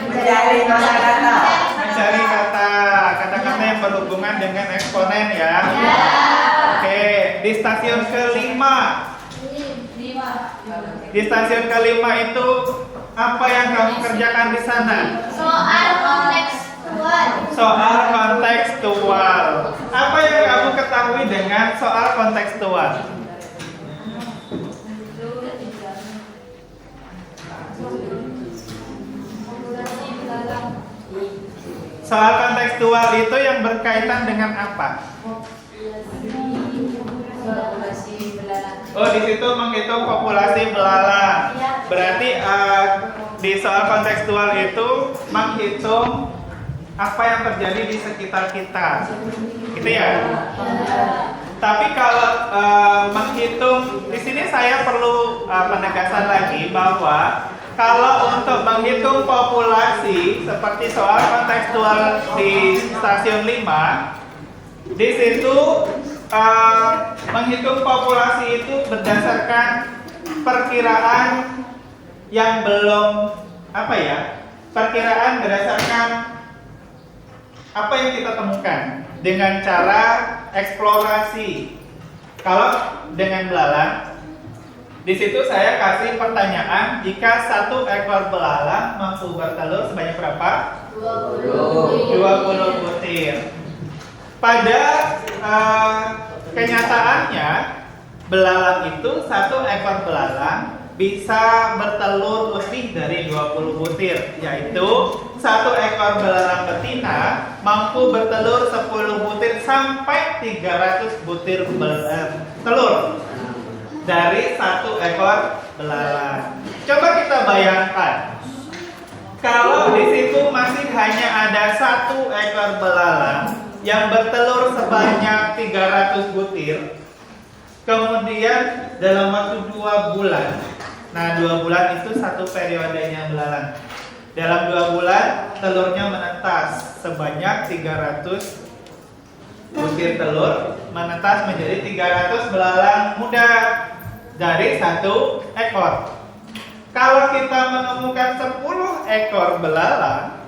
Mencari kosakata. Mencari kata-kata yang berhubungan dengan eksponen ya. Ya. Oke, di stasiun kelima. 5. Di stasiun kelima itu apa yang kamu kerjakan di sana? Soal kontekstual. Soal kontekstual. Apa yang kamu ketahui dengan soal kontekstual? Soal kontekstual itu yang berkaitan dengan apa? Oh, di situ menghitung populasi belalang. Berarti di soal kontekstual itu menghitung apa yang terjadi di sekitar kita, gitu ya. Tapi kalau menghitung di sini saya perlu penegasan lagi bahwa kalau untuk menghitung populasi seperti soal kontekstual di stasiun 5, di situ menghitung populasi itu berdasarkan perkiraan yang belum perkiraan berdasarkan apa yang kita temukan dengan cara eksplorasi. Kalau dengan belalang, di situ saya kasih pertanyaan, jika 1 ekor belalang mampu bertelur sebanyak berapa? 20 butir. Pada kenyataannya, belalang itu 1 ekor belalang bisa bertelur lebih dari 20 butir, yaitu 1 ekor belalang betina mampu bertelur 10 butir sampai 300 butir telur dari 1 ekor belalang. Coba kita bayangkan, kalau di situ masih hanya ada 1 ekor belalang yang bertelur sebanyak 300 butir, kemudian dalam waktu 2 bulan, nah 2 bulan itu 1 periodenya belalang. Dalam 2 bulan telurnya menetas sebanyak 300 butir telur, menetas menjadi 300 belalang muda dari 1 ekor. Kalau kita menemukan 10 ekor belalang,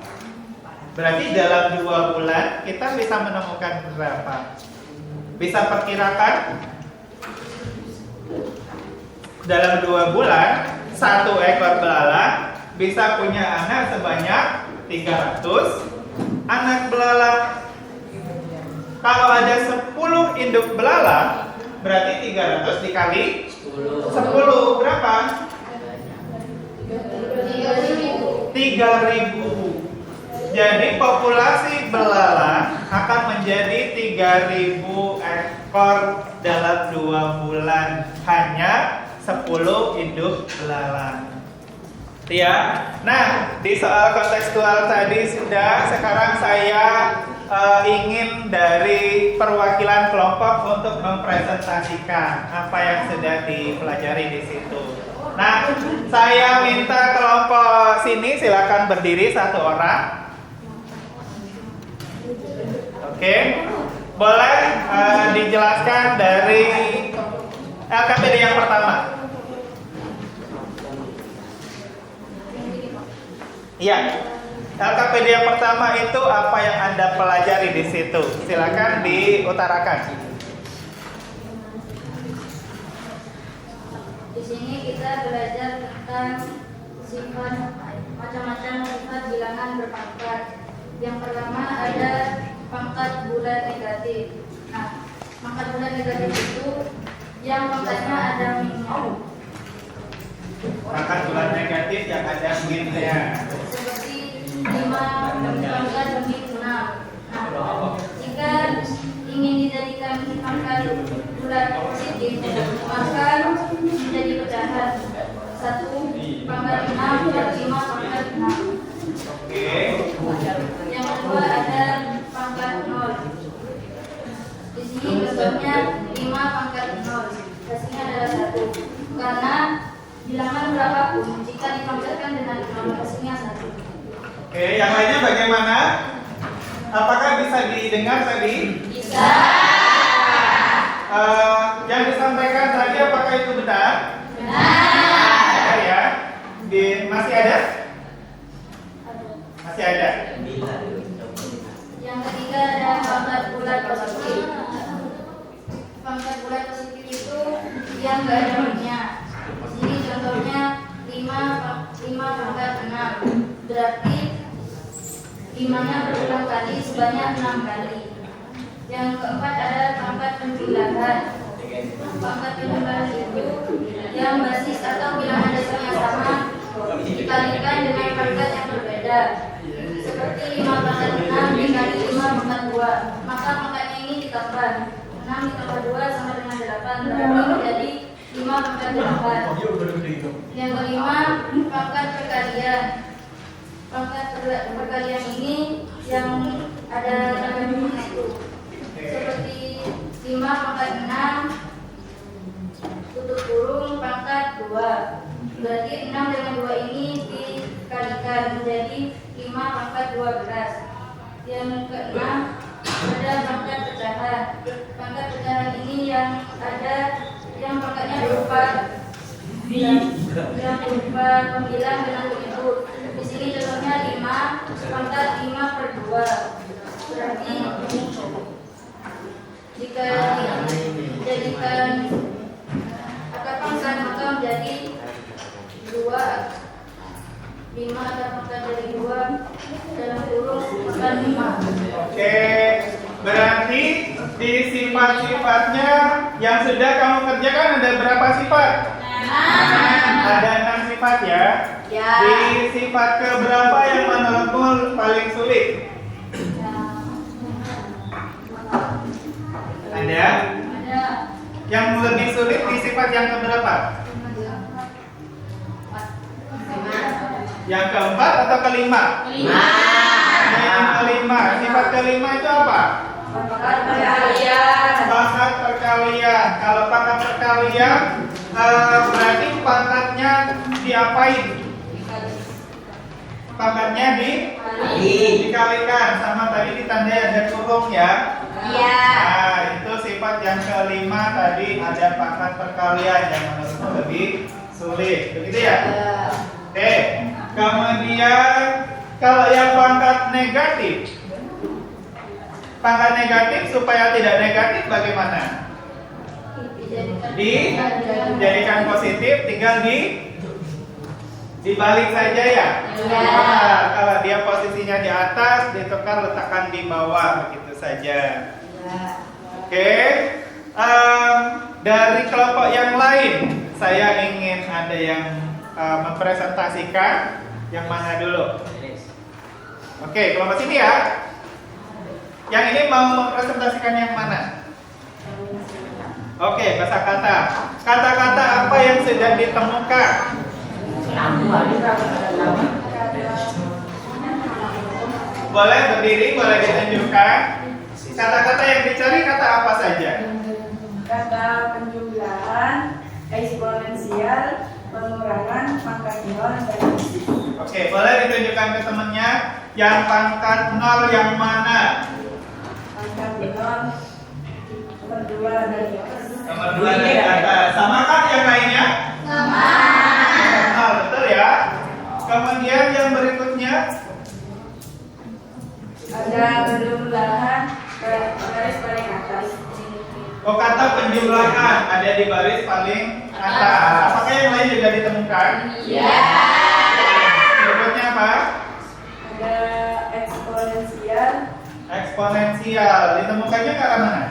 berarti dalam 2 bulan kita bisa menemukan berapa? Bisa perkirakan? Dalam 2 bulan 1 ekor belalang bisa punya anak sebanyak 300 anak belalang. Kalau ada 10 induk belalang, berarti 300 dikali 10 berapa? 3.000. Jadi populasi belalang akan menjadi 3.000 ekor dalam 2 bulan, hanya 10 induk belalang. Ya. Nah, di soal kontekstual tadi sudah, sekarang saya ingin dari perwakilan kelompok untuk mempresentasikan apa yang sudah dipelajari di situ. Nah, saya minta kelompok sini silakan berdiri 1 orang. Oke, boleh dijelaskan dari LKPD yang pertama. Iya, LKPD yang pertama itu apa yang Anda pelajari di situ? Silakan diutarakan. Di sini kita belajar tentang sifat, macam-macam sifat bilangan berpangkat. Yang pertama ada pangkat bulan negatif. Nah, pangkat bulan negatif itu yang pangkatnya ada minus. Pangkat bulan negatif yang ada minusnya. Seperti 5 pangkat min 6. Nah, jika ingin dijadikan pangkat bulan positif, maka menjadi pecahan 1 pangkat 6 dan 5 pangkat 6. Oke, yang lainnya bagaimana? Apakah bisa didengar tadi? Bisa. Yang disampaikan tadi apakah itu benar? Benar. Ada ya? Masih ada? Masih ada. Yang ketiga ada pangkat bulat positif. Pangkat bulat positif itu yang nggak ada nolnya. Di sini contohnya 5 pangkat 6. Berarti 5-nya berulang kali sebanyak 6 kali. Yang keempat ada pangkat penjumlahan. Pangkat penjumlahan itu yang basis atau bilangan dasarnya sama dikalikan dengan pangkat yang berbeda. Seperti 5 pangkat 6 dikali 5 pangkat 2. Maka pangkatnya ini ditambah. 6 ditambah 2 sama dengan 8. Berarti menjadi 5 pangkat 8. Yang kelima, pangkat perkalian. Pangkat perkalian ini yang ada rangkaiannya itu. Seperti 5 pangkat 6 tutup kurung pangkat 2. Berarti 6 dengan 2 ini dikalikan menjadi 5 pangkat 12. Yang keenam ada pangkat pecahan. Pangkat pecahan ini yang pangkatnya berupa pembilang dengan penyebut. Di sini contohnya 5 pangkat 5/2. Berarti jika dijadikan akar pangkat maka menjadi 5 akar pangkat dari 2 dalam kurung pangkat 5. Oke, berarti di sifat-sifatnya yang sudah kamu kerjakan ada berapa sifat? 6. Ada 6 sifat ya? Ya. Di sifat keberapa yang menurutmu paling sulit? Ada? Ada Yang lebih sulit di sifat yang keberapa? Yang keempat atau kelima? Yang kelima. Sifat kelima itu apa? pangkat perkalian. Pangkat perkalian. Kalau pangkat perkalian berarti pangkatnya diapain? Pangkatnya dikalikan sama tadi ditandai ada kurung ya. Iya. Nah, itu sifat yang kelima tadi ada pangkat perkalian yang menurutmu lebih sulit. Begitu ya? Oke. Kemudian kalau yang pangkat negatif. Pangkat negatif supaya tidak negatif bagaimana? Dijadikan positif, tinggal dibalik saja ya. Nah, kalau dia posisinya di atas, ditukar letakkan di bawah begitu saja. Oke. Dari kelompok yang lain, saya ingin ada yang mempresentasikan. Yang mana dulu? Oke, kelompok sini ya. Yang ini mau mempresentasikan yang mana? Oke, kosakata. Kata-kata apa yang sudah ditemukan? Boleh berdiri, boleh ditunjukkan. Kata-kata yang dicari kata apa saja? Kata penjumlahan, eksponensial, pengurangan, pangkat nol, dan Oke, boleh ditunjukkan ke temannya. Yang pangkat 0 yang mana? pangkat nol, nomor 2 dari atas. Nomor 2 dari atas. Samakah yang lainnya? Sama. Nah, betul ya. Kemudian yang berikutnya Ada penjumlahan, garis paling atas. oh, kata penjumlahan ada di baris paling atas. Apakah yang lain juga ditemukan? Iya. Berikutnya apa? Ada eksponensial, Eksponensial. Ditemukannya ke arah mana?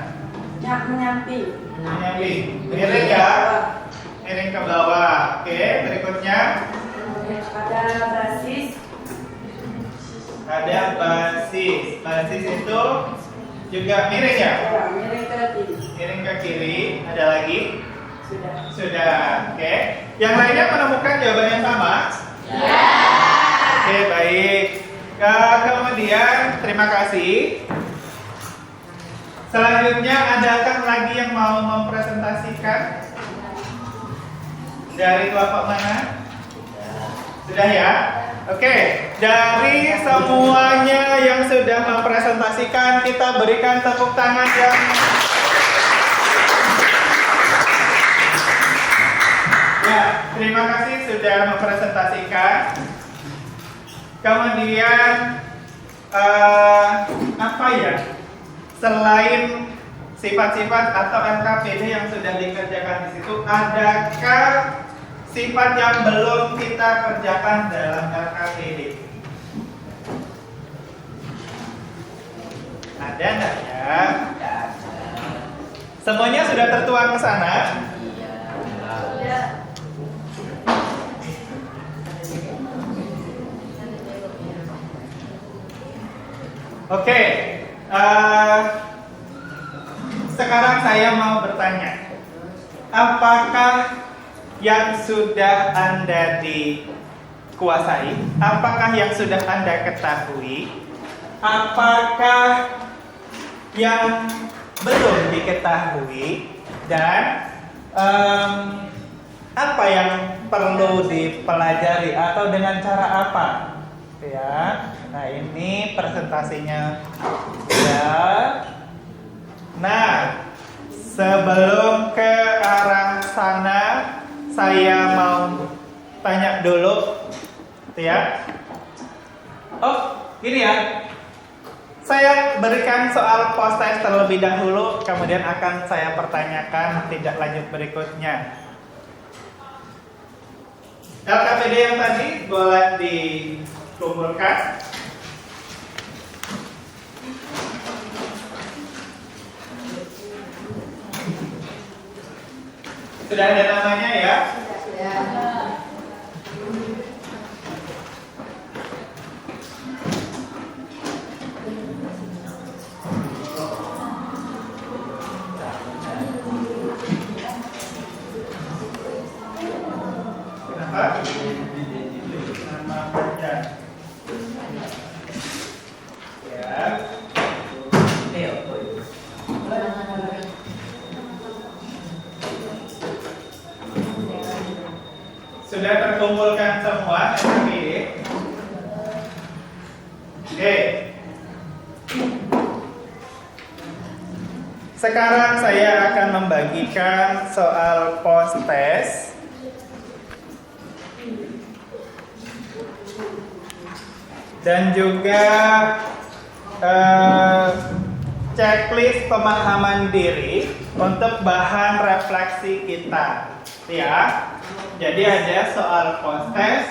menyamping. Menyamping. Miring ya. Miring ke bawah. Oke, berikutnya Ada basis, ada basis. Basis itu juga miring ya? miring ke kiri. Miring ke kiri. Ada lagi? Sudah. Sudah. Oke. Yang lainnya menemukan jawaban yang sama? Ya. Oke, baik. Kemudian terima kasih. Selanjutnya adakah lagi yang mau mempresentasikan? Dari kelompok mana? Sudah ya? Oke, dari semuanya yang sudah mempresentasikan, kita berikan tepuk tangan yang ya, terima kasih sudah mempresentasikan. Kemudian apa ya? Selain sifat-sifat atau NKPD yang sudah dikerjakan di situ, adakah sifat yang belum kita kerjakan dalam LKPD? Ada nggak ya? Semuanya sudah tertuang ke sana? Ya. Oke, sekarang saya mau bertanya, apakah yang sudah Anda dikuasai? Apakah yang sudah Anda ketahui? Apakah yang belum diketahui? Dan apa yang perlu dipelajari atau dengan cara apa? Ya, nah ini presentasinya ya. Nah, sebelum ke arah sana, saya mau tanya dulu, ya. Oh, gini ya. Saya berikan soal post test terlebih dahulu, kemudian akan saya pertanyakan tindak lanjut berikutnya. LKPD yang tadi boleh dikumpulkan. Sudah ada namanya ya? Ya. Kenapa? Nama baca. Ya. Sudah terkumpulkan semua LKPD? Oke. Sekarang saya akan membagikan soal post test. Dan juga checklist pemahaman diri untuk bahan refleksi kita, ya. Jadi ada soal post test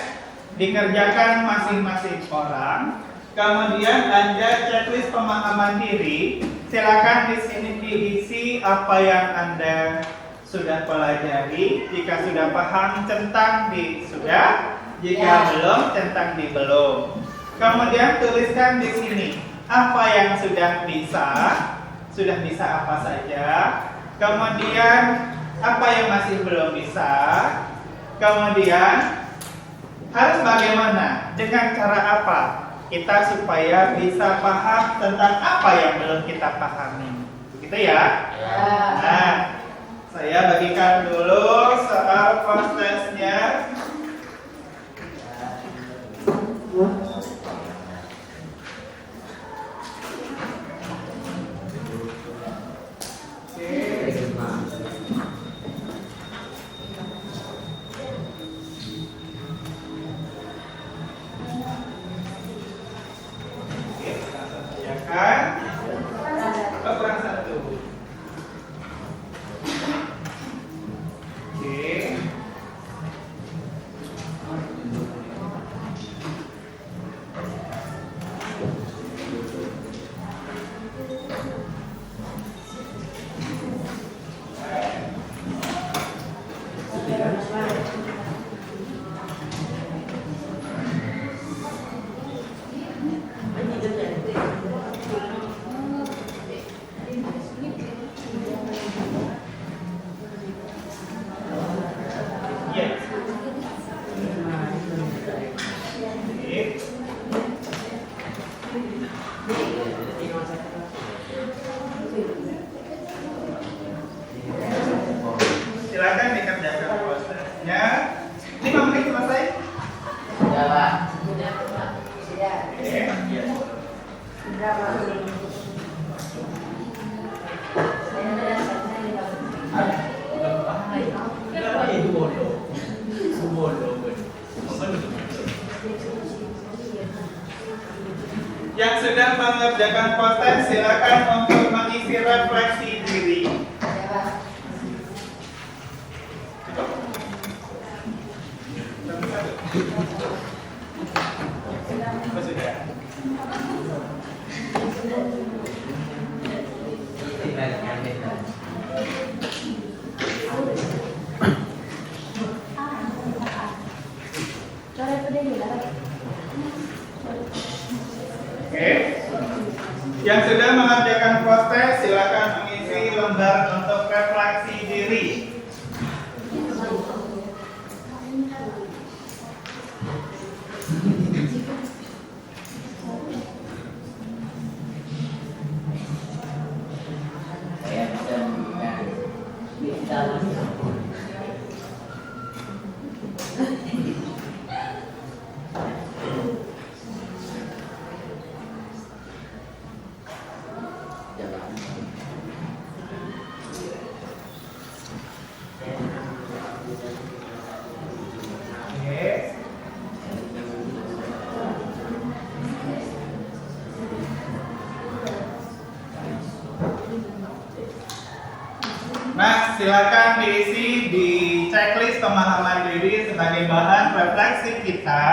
dikerjakan masing-masing orang. Kemudian ada checklist pemahaman diri. Silakan di sini diisi apa yang Anda sudah pelajari. Jika sudah paham, centang di sudah. Jika belum, centang di belum. Kemudian tuliskan di sini apa yang sudah bisa apa saja. Kemudian apa yang masih belum bisa. Kemudian harus bagaimana, dengan cara apa kita supaya bisa paham tentang apa yang belum kita pahami. Begitu ya? Nah, saya bagikan dulu soal post testnya. Kurang satu. Oke. Silakan dikerjakan prosesnya. 5 menit selesai. Udah, Pak. Sudah, Pak. Saya ada yang Yang sudah mengerjakan konten silakan untuk mengisi refleksi diri. Oh, sudah. Oke. Yang sudah mengerjakan konten silakan mengisi lembar untuk refleksi diri. Saya bisa Oke. Nah, silakan diisi di checklist pemahaman diri sebagai bahan refleksi kita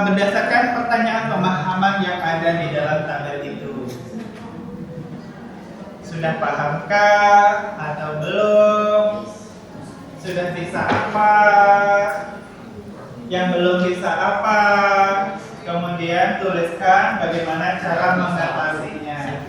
berdasarkan pertanyaan pemahaman yang ada di dalam tabel itu. Sudah pahamkah atau belum? Sudah bisa apa? Yang belum bisa apa? Kemudian tuliskan bagaimana cara mengatasinya.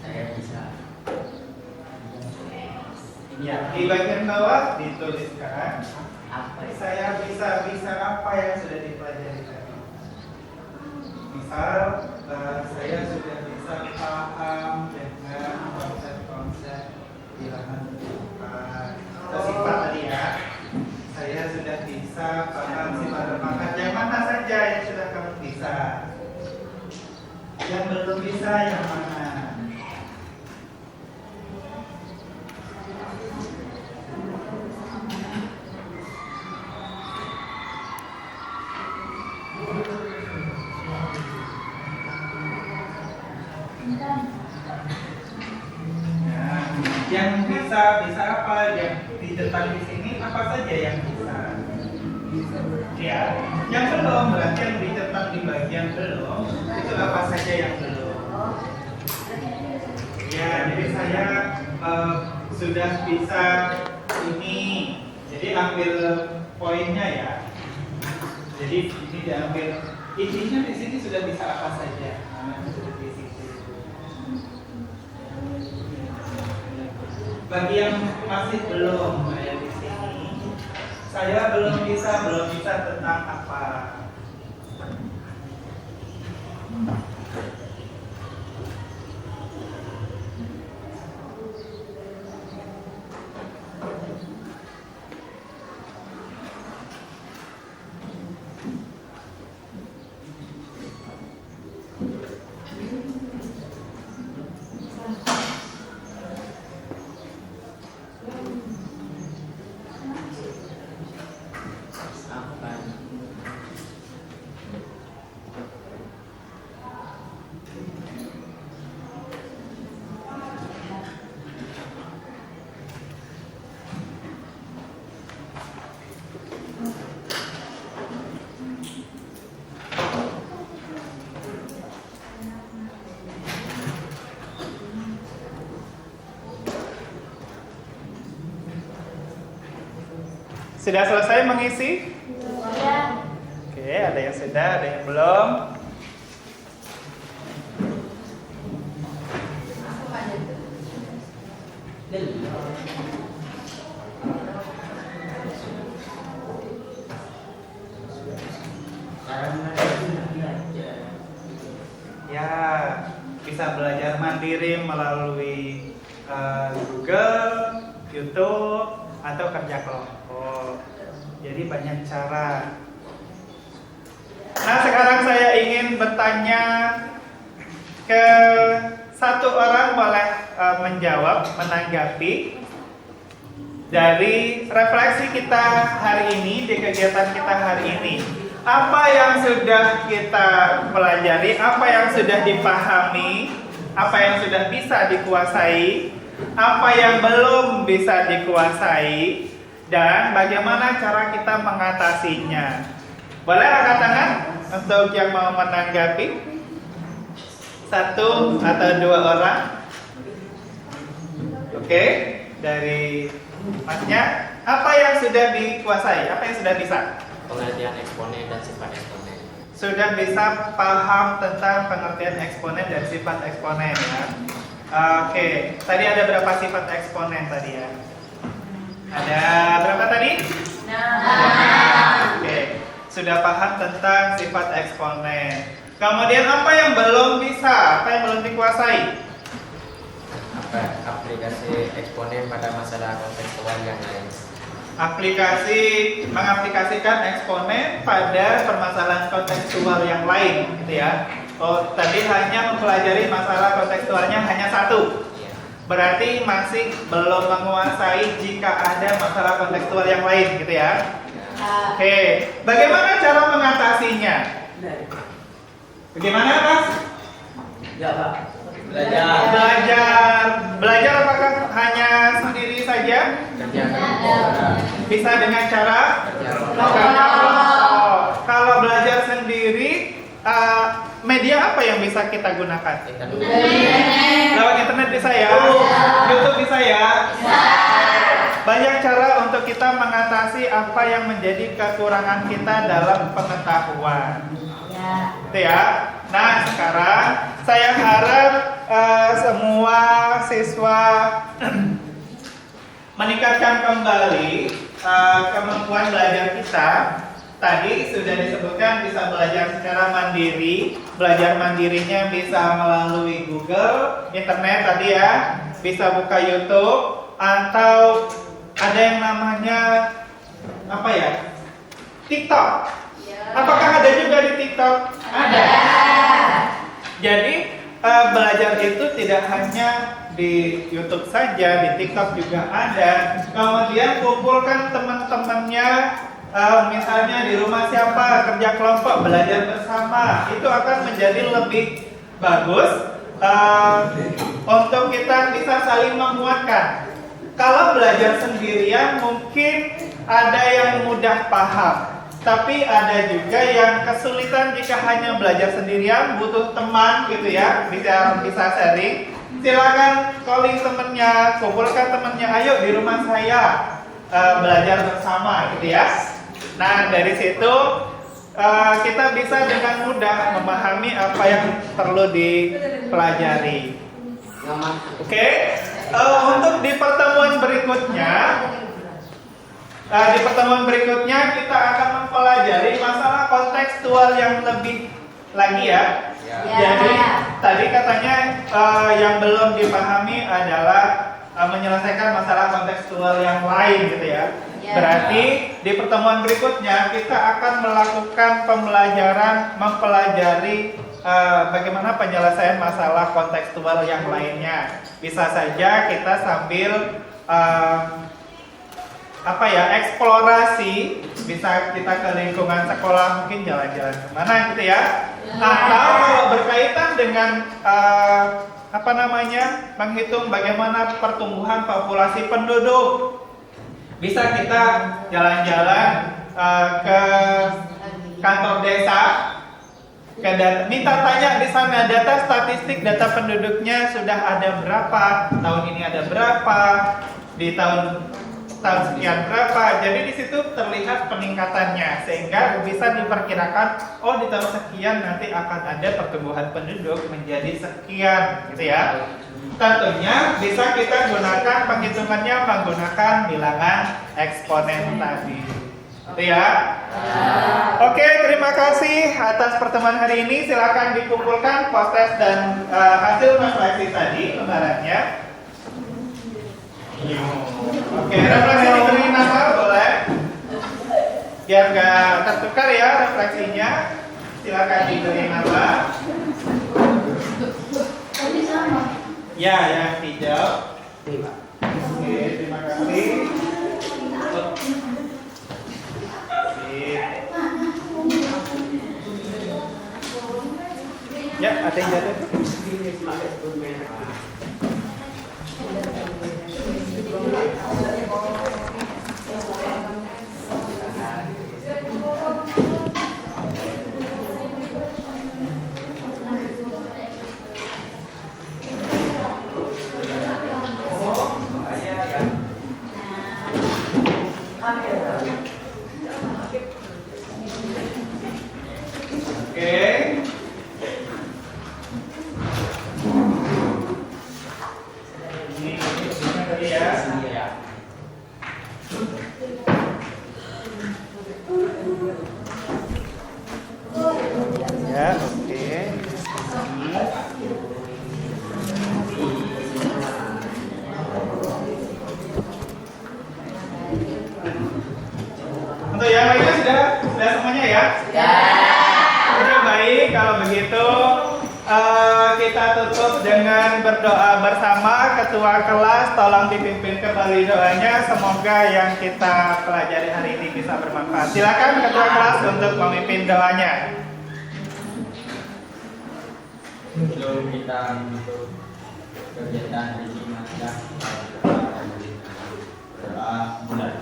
saya bisa Ya, di bagian bawah dituliskan apa ya? saya bisa apa yang sudah dipelajari tadi. Misal saya sudah bisa paham dengan konsep-konsep bilangan berlipat atau sifat tadi ya. Saya sudah bisa paham sifat berpangkat. Yang mana saja yang sudah kamu bisa? Yang belum bisa yang mana? Nah, yang bisa apa? Yang dicetak di sini apa saja yang bisa? Ya, yang belum berarti yang dicetak di bagian belum itu apa saja yang belum? Ya, jadi saya sudah bisa ini. Jadi ambil poinnya ya. Jadi ini diambil. Intinya di sini sudah bisa apa saja. Nah, sudah di situ. Bagi yang masih belum kayak di sini, saya belum bisa tentang apa. Sudah selesai mengisi? Ya. Oke, ada yang sudah, ada yang belum. Ya, bisa belajar mandiri melalui Google, YouTube, atau kerja kelompok. Jadi banyak cara. Nah, sekarang saya ingin bertanya ke satu orang, boleh menjawab, menanggapi dari refleksi kita hari ini, di kegiatan kita hari ini. Apa yang sudah kita pelajari, apa yang sudah dipahami, apa yang sudah bisa dikuasai, apa yang belum bisa dikuasai, dan bagaimana cara kita mengatasinya. Boleh angkat tangan untuk yang mau menanggapi? Satu atau dua orang. Oke, dari Masnya, apa yang sudah dikuasai, apa yang sudah bisa? Pengertian eksponen dan sifat eksponen. Sudah bisa paham tentang pengertian eksponen dan sifat eksponen ya. Oke, tadi ada berapa sifat eksponen tadi ya? Ada berapa tadi? Oke, sudah paham tentang sifat eksponen. Kemudian apa yang belum bisa? Apa yang belum dikuasai? Aplikasi eksponen pada masalah kontekstual yang lain. Mengaplikasikan eksponen pada permasalahan kontekstual yang lain, gitu ya. Oh, tadi hanya mempelajari masalah kontekstualnya hanya satu. Berarti masih belum menguasai jika ada masalah kontekstual yang lain, gitu ya. Oke, bagaimana cara mengatasinya? Bagaimana, Mas? Ya, Pak. Belajar apakah hanya sendiri saja? Bisa dengan cara kerja kelompok. Kalau belajar sendiri, media apa yang bisa kita gunakan? Lewat internet bisa ya? YouTube bisa ya? Banyak cara untuk kita mengatasi apa yang menjadi kekurangan kita dalam pengetahuan. Itu ya. Nah, sekarang saya harap semua siswa meningkatkan kembali kemampuan belajar kita. Tadi sudah disebutkan bisa belajar secara mandiri. Belajar mandirinya bisa melalui Google, internet tadi ya. Bisa buka YouTube atau ada yang namanya apa ya? TikTok. Apakah ada juga di TikTok? Ada. Jadi belajar itu tidak hanya di YouTube saja, di TikTok juga ada. Kemudian kumpulkan teman-temannya, misalnya di rumah siapa, kerja kelompok, belajar bersama. Itu akan menjadi lebih bagus untuk kita bisa saling menguatkan. Kalau belajar sendirian mungkin ada yang mudah paham, tapi ada juga yang kesulitan jika hanya belajar sendirian, butuh teman gitu ya, bisa sharing. Silakan calling temennya, kumpulkan temennya, ayo di rumah saya belajar bersama gitu ya. Nah, dari situ kita bisa dengan mudah memahami apa yang perlu dipelajari. Oke, untuk di pertemuan berikutnya, kita akan mempelajari masalah kontekstual yang lebih lagi ya. Jadi tadi katanya yang belum dipahami adalah menyelesaikan masalah kontekstual yang lain gitu ya. Berarti di pertemuan berikutnya kita akan melakukan mempelajari bagaimana penyelesaian masalah kontekstual yang lainnya. Bisa saja kita sambil eksplorasi, bisa kita ke lingkungan sekolah, mungkin jalan-jalan kemana gitu ya. Atau kalau berkaitan dengan menghitung bagaimana pertumbuhan populasi penduduk, bisa kita jalan-jalan ke kantor desa, minta tanya di sana data statistik, data penduduknya sudah ada berapa, tahun ini ada berapa, di tahun tahun sekian berapa. Jadi di situ terlihat peningkatannya sehingga bisa diperkirakan oh di tahun sekian nanti akan ada pertumbuhan penduduk menjadi sekian gitu ya. Tentunya bisa kita gunakan penghitungannya menggunakan bilangan eksponen tadi. Gitu ya. Oke, terima kasih atas pertemuan hari ini. Silakan dikumpulkan post-test dan hasil refleksi tadi lembarannya. Oke, refleksi diberi nama boleh. Biar nggak tertukar ya refleksinya. Silakan diberi nama. Ya, yang hijau. Oke, terima kasih. Ya, ada yang jatuh. Oke. Ini tadi ya. Ya, oke. Untuk yang lainnya sudah semuanya ya? Oke, baik, kalau begitu kita tutup dengan berdoa bersama. Ketua kelas tolong dipimpin kembali doanya. Semoga yang kita pelajari hari ini bisa bermanfaat. Silakan ketua kelas untuk memimpin doanya. Sebelum kita menutup kegiatan ini, maka berdoa mulai.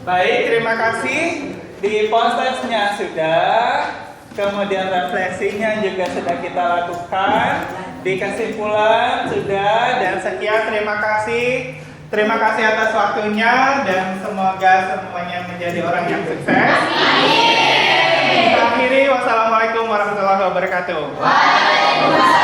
Baik, terima kasih. Di post-testnya sudah, kemudian refleksinya juga sudah kita lakukan. Di kesimpulan sudah, dan sekian, terima kasih. Terima kasih atas waktunya dan semoga semuanya menjadi orang yang sukses. Amin. Kita akhiri, wassalamualaikum warahmatullahi wabarakatuh. Waalaikumsalam.